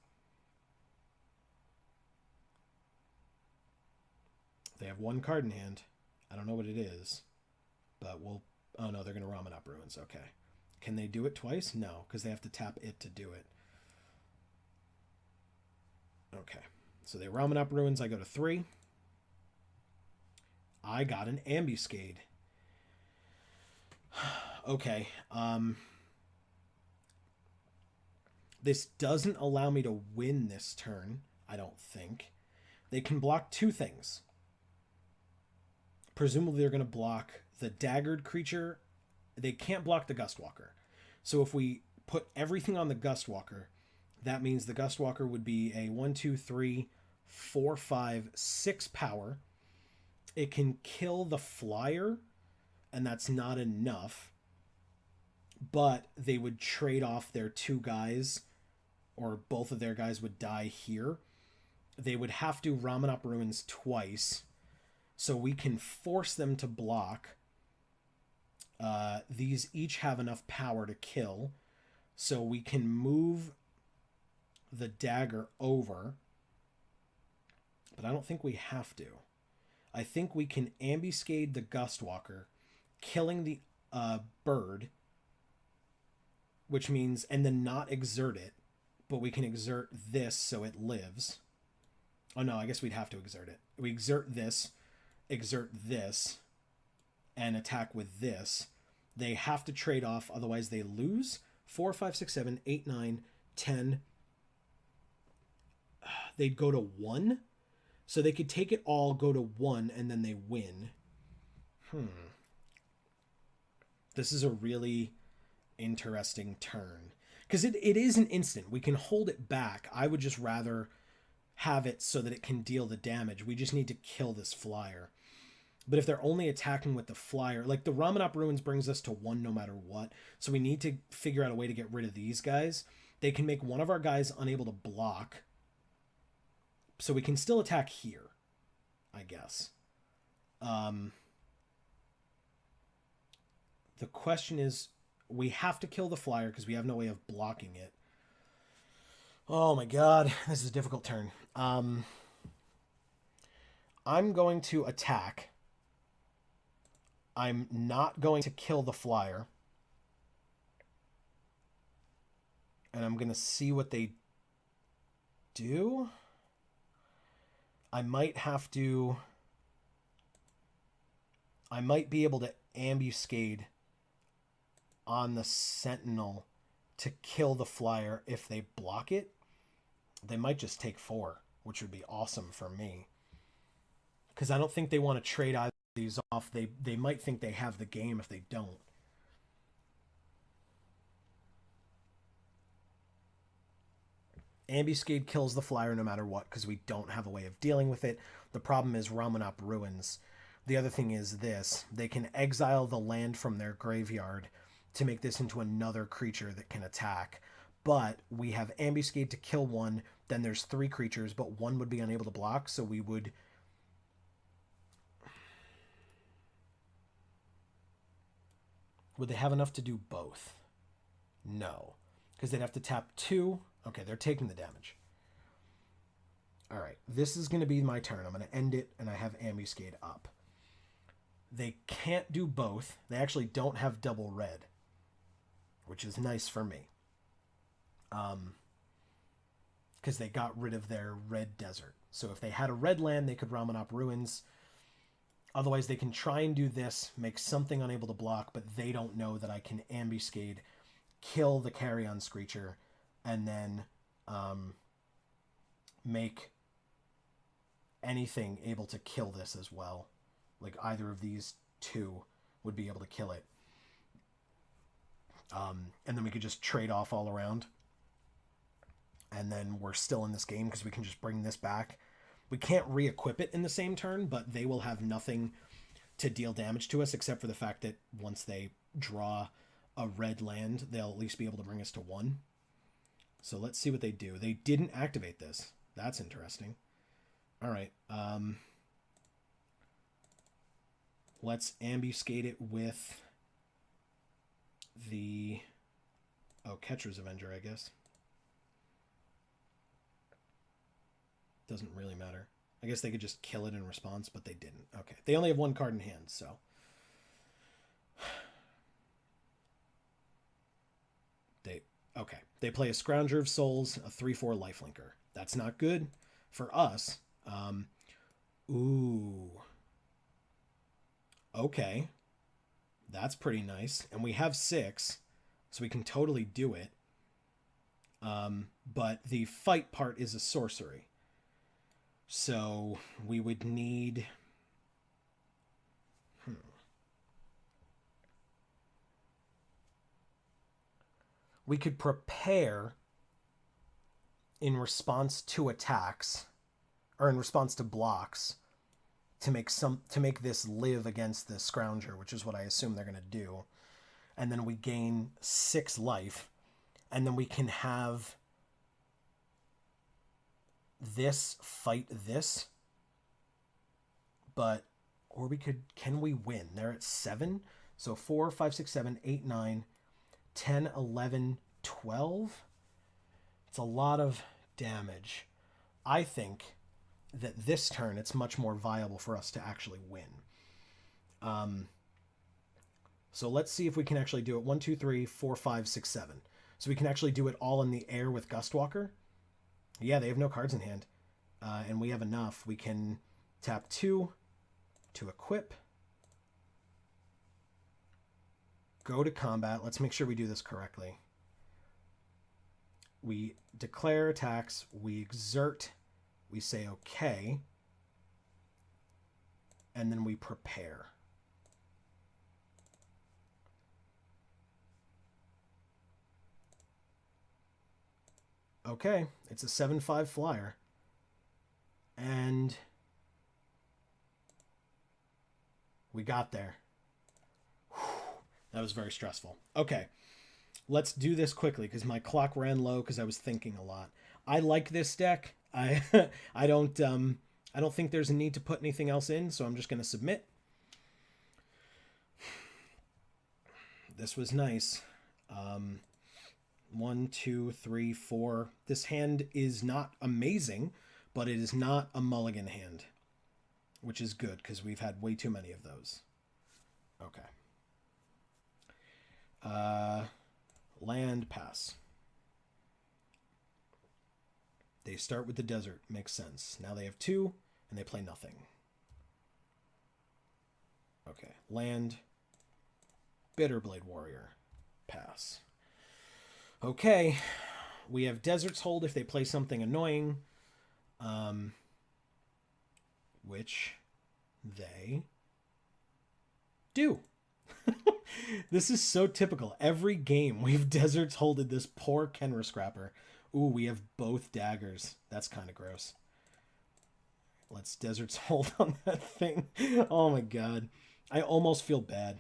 A: They have 1 card in hand. I don't know what it is. But we'll... Oh, no, they're going to Ramen Up Ruins. Okay. Can they do it twice? No, because they have to tap it to do it. Okay. So they Ramen Up Ruins. I go to 3. I got an Ambuscade. Okay. This doesn't allow me to win this turn, I don't think. They can block 2 things. Presumably they're going to block the Daggered creature. They can't block the Gustwalker. So if we put everything on the Gustwalker, that means the Gustwalker would be a 1, 2, 3, 4, 5, 6 power. It can kill the flyer, and that's not enough. But they would trade off their 2 guys, or both of their guys would die here. They would have to Ramen Up Ruins twice, so we can force them to block. These each have enough power to kill, so we can move the Dagger over. But I don't think we have to. I think we can Ambuscade the Gustwalker, killing the bird, which means, and then not exert it, but we can exert this so it lives. Oh no, I guess we'd have to exert it. We exert this, and attack with this. They have to trade off, otherwise they lose. 4, 5, 6, 7, 8, 9, 10. They'd go to 1. So they could take it all, go to 1, and then they win. This is a really interesting turn. Because it is an instant. We can hold it back. I would just rather have it so that it can deal the damage. We just need to kill this flyer. But if they're only attacking with the flyer, like the Ramen Up Ruins brings us to 1 no matter what. So we need to figure out a way to get rid of these guys. They can make one of our guys unable to block. So we can still attack here, I guess. The question is, we have to kill the flyer because we have no way of blocking it. Oh my god, this is a difficult turn. I'm going to attack. I'm not going to kill the flyer. And I'm going to see what they do. I might have to... I might be able to Ambuscade on the Sentinel to kill the flyer if they block it. They might just take 4, which would be awesome for me. Because I don't think they want to trade either of these off. They might think they have the game if they don't. Ambuscade kills the flyer no matter what because we don't have a way of dealing with it. The problem is Ramunap Ruins. The other thing is this. They can exile the land from their graveyard to make this into another creature that can attack. But we have Ambuscade to kill one, then there's 3 creatures, but one would be unable to block, so we would... Would they have enough to do both? No. Because they'd have to tap 2. Okay, they're taking the damage. Alright, this is going to be my turn. I'm going to end it, and I have Ambuscade up. They can't do both. They actually don't have double red, which is nice for me. Because they got rid of their red desert. So if they had a red land, they could Ramunap Ruins. Otherwise, they can try and do this, make something unable to block, but they don't know that I can Ambuscade, kill the Carrion Screecher, and then make anything able to kill this as well. Like either of these 2 would be able to kill it. And then we could just trade off all around. And then we're still in this game because we can just bring this back. We can't re-equip it in the same turn, but they will have nothing to deal damage to us except for the fact that once they draw a red land, they'll at least be able to bring us to 1. So let's see what they do. They didn't activate this. That's interesting. All right. Let's Ambuscade it with the... Oh, Catcher's Avenger, I guess. Doesn't really matter. I guess they could just kill it in response, but they didn't. Okay. They only have 1 card in hand, so... Okay. They play a Scrounger of Souls, a 3/4 lifelinker. That's not good for us. Ooh. Okay. That's pretty nice. And we have 6, so we can totally do it. But the fight part is a sorcery. So we would need... We could prepare in response to attacks, or in response to blocks, to make this live against the Scrounger, which is what I assume they're going to do. And then we gain 6 life, and then we can have this fight this, but, or we could, can we win? They're at 7, so 4, 5, 6, 7, 8, 9, 10, 11, 12. It's a lot of damage. I think that this turn it's much more viable for us to actually win. So let's see if we can actually do it. 1, 2, 3, 4, 5, 6, 7. So we can actually do it all in the air with Gustwalker. Yeah, they have no cards in hand. And we have enough. We can tap 2 to equip. Go to combat. Let's make sure we do this correctly. We declare attacks. We exert. We say okay. And then we prepare. Okay, it's a 7/5 flyer. And we got there. That was very stressful. Okay, let's do this quickly because my clock ran low because I was thinking a lot. I like this deck. I don't think there's a need to put anything else in, so I'm just going to submit. This was nice. 1, 2, 3, 4. This hand is not amazing, but it is not a mulligan hand, which is good because we've had way too many of those. Okay. Land, pass. They start with the desert. Makes sense. Now they have 2, and they play nothing. Okay. Land. Bitterblade Warrior. Pass. Okay. We have Desert's Hold if they play something annoying. Which they do. This is so typical. Every game we've Desert's Holded this poor Kenra Scrapper Ooh, we have both daggers. That's kind of gross. Let's Desert's hold on that thing. Oh my god. I almost feel bad.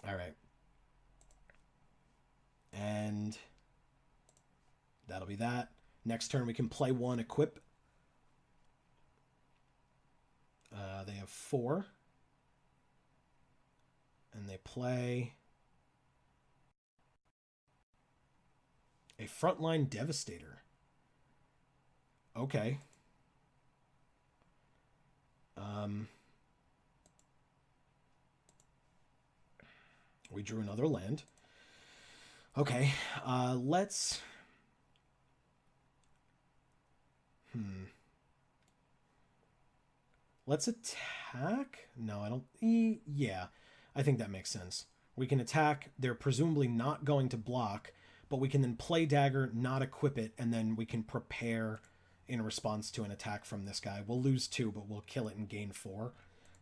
A: Alright. And that'll be that. Next turn we can play one, equip. They have 4. And they play a Frontline Devastator. Okay. We drew another land. Okay, let's... Let's attack? No, I don't... Yeah, I think that makes sense. We can attack. They're presumably not going to block, but we can then play Dagger, not equip it, and then we can prepare in response to an attack from this guy. We'll lose 2, but we'll kill it and gain 4.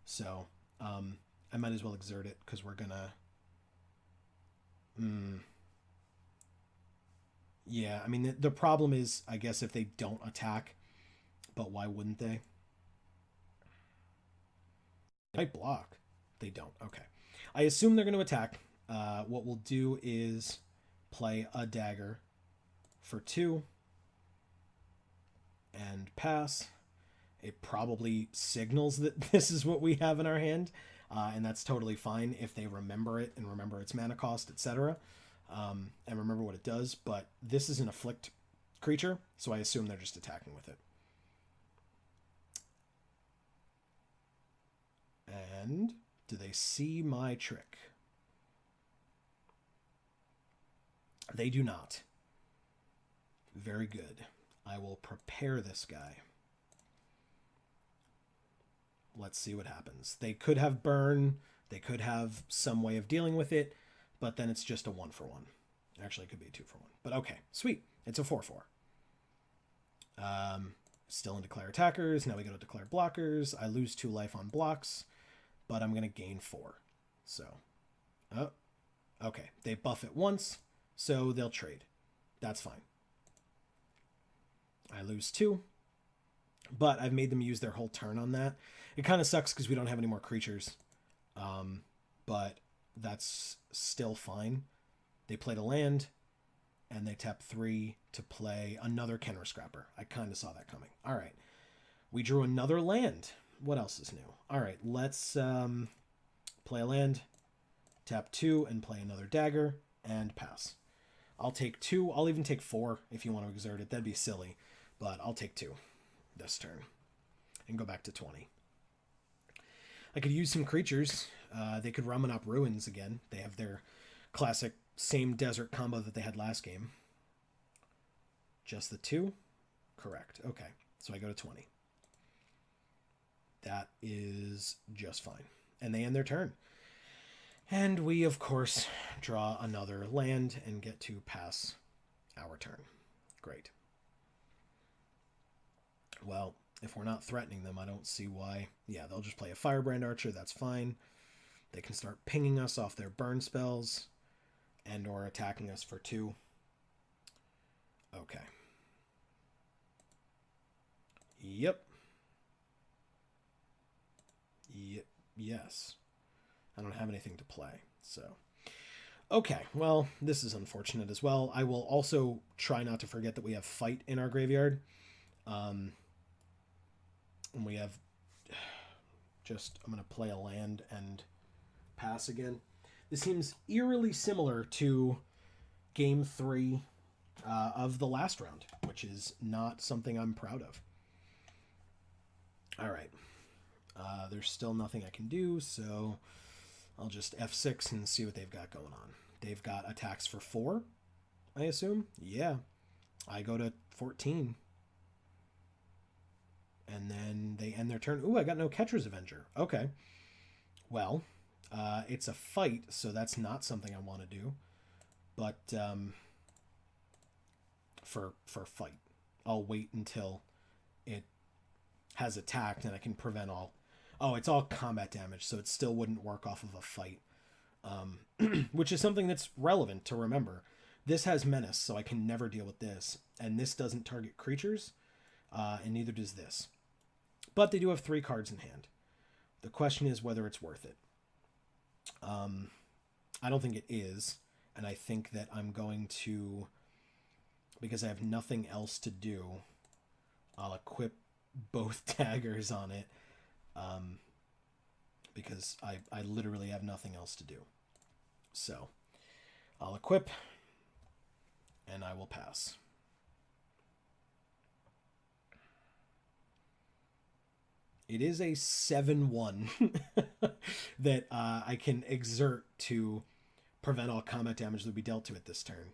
A: So, I might as well exert it, because we're gonna... Yeah, I mean, the problem is, I guess, if they don't attack, but why wouldn't they? They might block. They don't. Okay. I assume they're going to attack. What we'll do is play a Dagger for 2 and pass. It probably signals that this is what we have in our hand, and that's totally fine if they remember it and remember its mana cost, etc., and remember what it does. But this is an afflict creature, so I assume they're just attacking with it. And do they see my trick? They do not. Very good. I will prepare this guy. Let's see what happens. They could have burn. They could have some way of dealing with it, but then it's just a 1-for-1. Actually, it could be a 2-for-1. But okay, sweet. It's a 4-4. Still in declare attackers. Now we go to declare blockers. I lose 2 life on blocks, but I'm going to gain 4. So, oh, okay. They buff it once, so they'll trade. That's fine. I lose 2, but I've made them use their whole turn on that. It kind of sucks because we don't have any more creatures, but that's still fine. They played a land, and they tap 3 to play another Kenra Scrapper. I kind of saw that coming. All right. We drew another land. What else is new? All right, let's play a land, tap 2, and play another Dagger, and pass. I'll take 2. I'll even take 4 if you want to exert it. That'd be silly, but I'll take 2 this turn and go back to 20. I could use some creatures. They could Ramen up Ruins again. They have their classic same desert combo that they had last game. Just the 2? Correct. Okay, so I go to 20. That is just fine. And they end their turn. And we, of course, draw another land and get to pass our turn. Great. Well, if we're not threatening them, I don't see why. Yeah, they'll just play a Firebrand Archer. That's fine. They can start pinging us off their burn spells and or attacking us for 2. Okay. Yep. Yes. I don't have anything to play, so... Okay, well, this is unfortunate as well. I will also try not to forget that we have Fight in our graveyard. And we have... Just, I'm going to play a land and pass again. This seems eerily similar to Game 3 of the last round, which is not something I'm proud of. All right. There's still nothing I can do, so I'll just F6 and see what they've got going on. They've got attacks for 4, I assume. Yeah. I go to 14. And then they end their turn. Ooh, I got no Catcher's Avenger. Okay. Well, it's a fight, so that's not something I want to do. But for fight, I'll wait until it has attacked and I can prevent all... Oh, it's all combat damage, so it still wouldn't work off of a fight. Which is something that's relevant to remember. This has menace, so I can never deal with this. And this doesn't target creatures, and neither does this. But they do have 3 cards in hand. The question is whether it's worth it. I don't think it is, and I think that I'm going to, because I have nothing else to do, I'll equip both daggers on it, because I literally have nothing else to do. So I'll equip, and I will pass. It is a 7/1 that I can exert to prevent all combat damage that would be dealt to it this turn.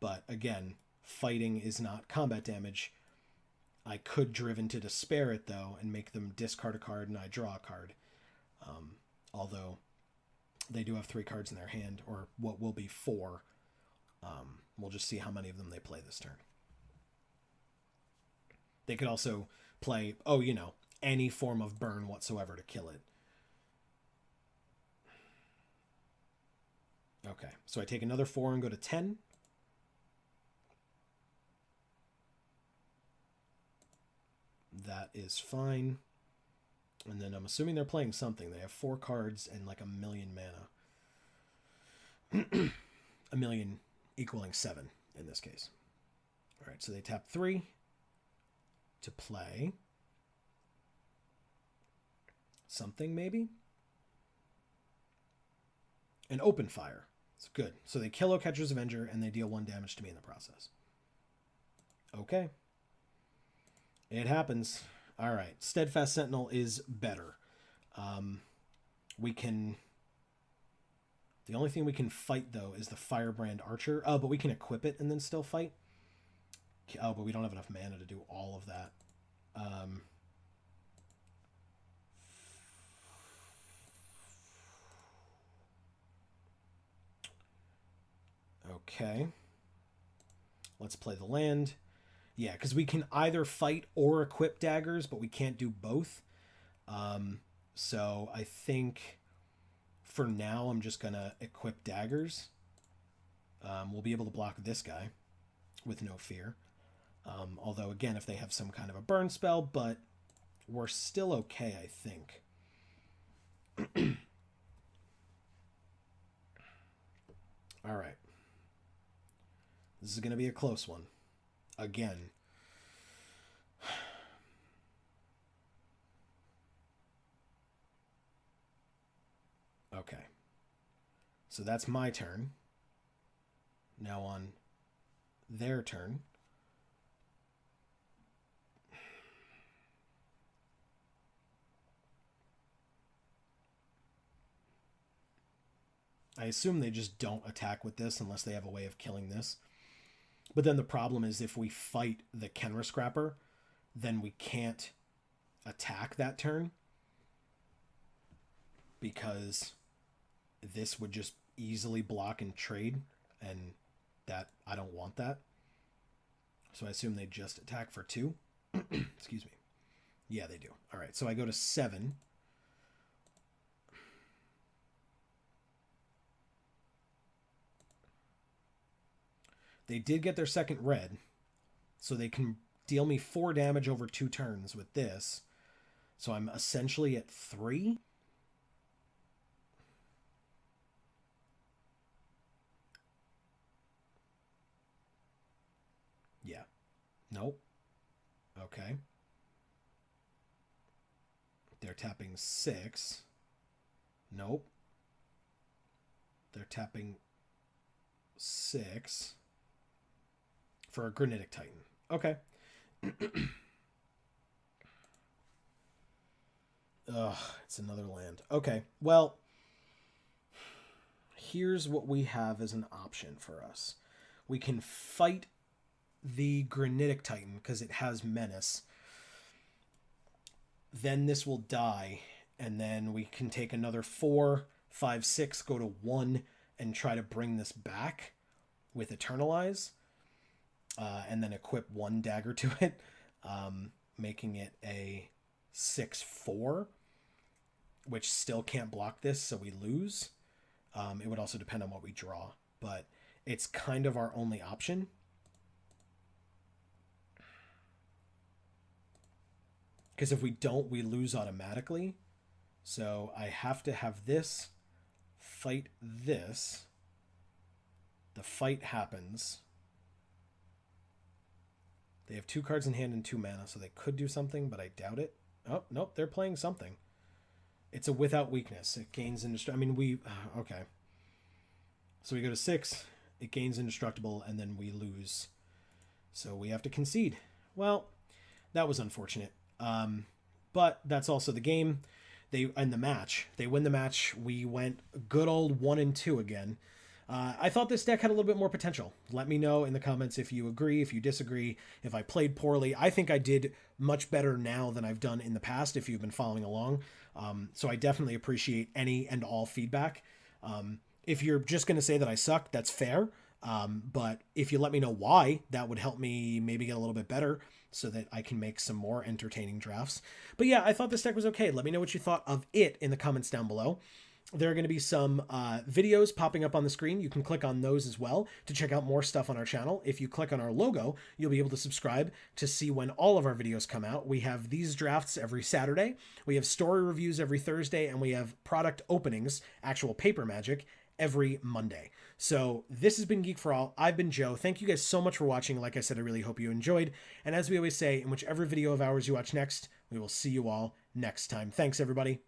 A: But again, fighting is not combat damage. I could Driven to Despair it, though, and make them discard a card and I draw a card. Although they do have 3 cards in their hand, or what will be 4. We'll just see how many of them they play this turn. They could also play, any form of burn whatsoever to kill it. Okay, so I take another 4 and go to 10. That is fine. And then I'm assuming they're playing something. They have 4 cards and like 1,000,000 mana. 1,000,000 equaling 7 in this case. All right, so they tap 3 to play something, maybe? An Open Fire. It's good. So they kill Catcher's Avenger and they deal 1 damage to me in the process. Okay. It happens. All right. Steadfast Sentinel is better. We can... The only thing we can fight, though, is the Firebrand Archer. Oh, but we can equip it and then still fight? Oh, but we don't have enough mana to do all of that. Okay. Let's play the land. Yeah, because we can either fight or equip daggers, but we can't do both. So I think for now I'm just going to equip daggers. We'll be able to block this guy with no fear. Although, again, if they have some kind of a burn spell, but we're still okay, I think. All right. This is going to be a close one. Again. Okay. So that's my turn. Now on their turn. I assume they just don't attack with this unless they have a way of killing this. But then the problem is if we fight the Kenra Scrapper, then we can't attack that turn. Because this would just easily block and trade. And that I don't want that. So I assume they just attack for 2. Excuse me. Yeah, they do. All right, so I go to 7. They did get their second red, so they can deal me 4 damage over 2 turns with this. So I'm essentially at 3. Yeah. Nope. Okay. They're tapping 6. Nope. They're tapping 6. For a Granitic Titan. Okay. Ugh, it's another land. Okay, well, here's what we have as an option for us. We can fight the Granitic Titan because it has Menace. Then this will die, and then we can take another 4, 5, 6, go to 1, and try to bring this back with Eternalize. And then equip 1 dagger to it, making it a 6/4, which still can't block this, so we lose. It would also depend on what we draw, but it's kind of our only option. Because if we don't, we lose automatically. So I have to have this fight this. The fight happens. They have 2 cards in hand and 2 mana, so they could do something, but I doubt it. Oh, nope, they're playing something. It's a without weakness. It gains indestructible. I mean, we... Okay. So we go to 6. It gains indestructible, and then we lose. So we have to concede. Well, that was unfortunate. But that's also the game. They end the match. They win the match. We went good old 1-2 again. I thought this deck had a little bit more potential. Let me know in the comments if you agree, if you disagree, if I played poorly. I think I did much better now than I've done in the past, if you've been following along. So I definitely appreciate any and all feedback. If you're just going to say that I suck, that's fair. But if you let me know why, that would help me maybe get a little bit better so that I can make some more entertaining drafts. But yeah, I thought this deck was okay. Let me know what you thought of it in the comments down below. There are going to be some videos popping up on the screen. You can click on those as well to check out more stuff on our channel. If you click on our logo, you'll be able to subscribe to see when all of our videos come out. We have these drafts every Saturday. We have story reviews every Thursday, and we have product openings, actual paper magic, every Monday. So this has been Geek for All. I've been Joe. Thank you guys so much for watching. Like I said, I really hope you enjoyed. And as we always say, in whichever video of ours you watch next, we will see you all next time. Thanks, everybody.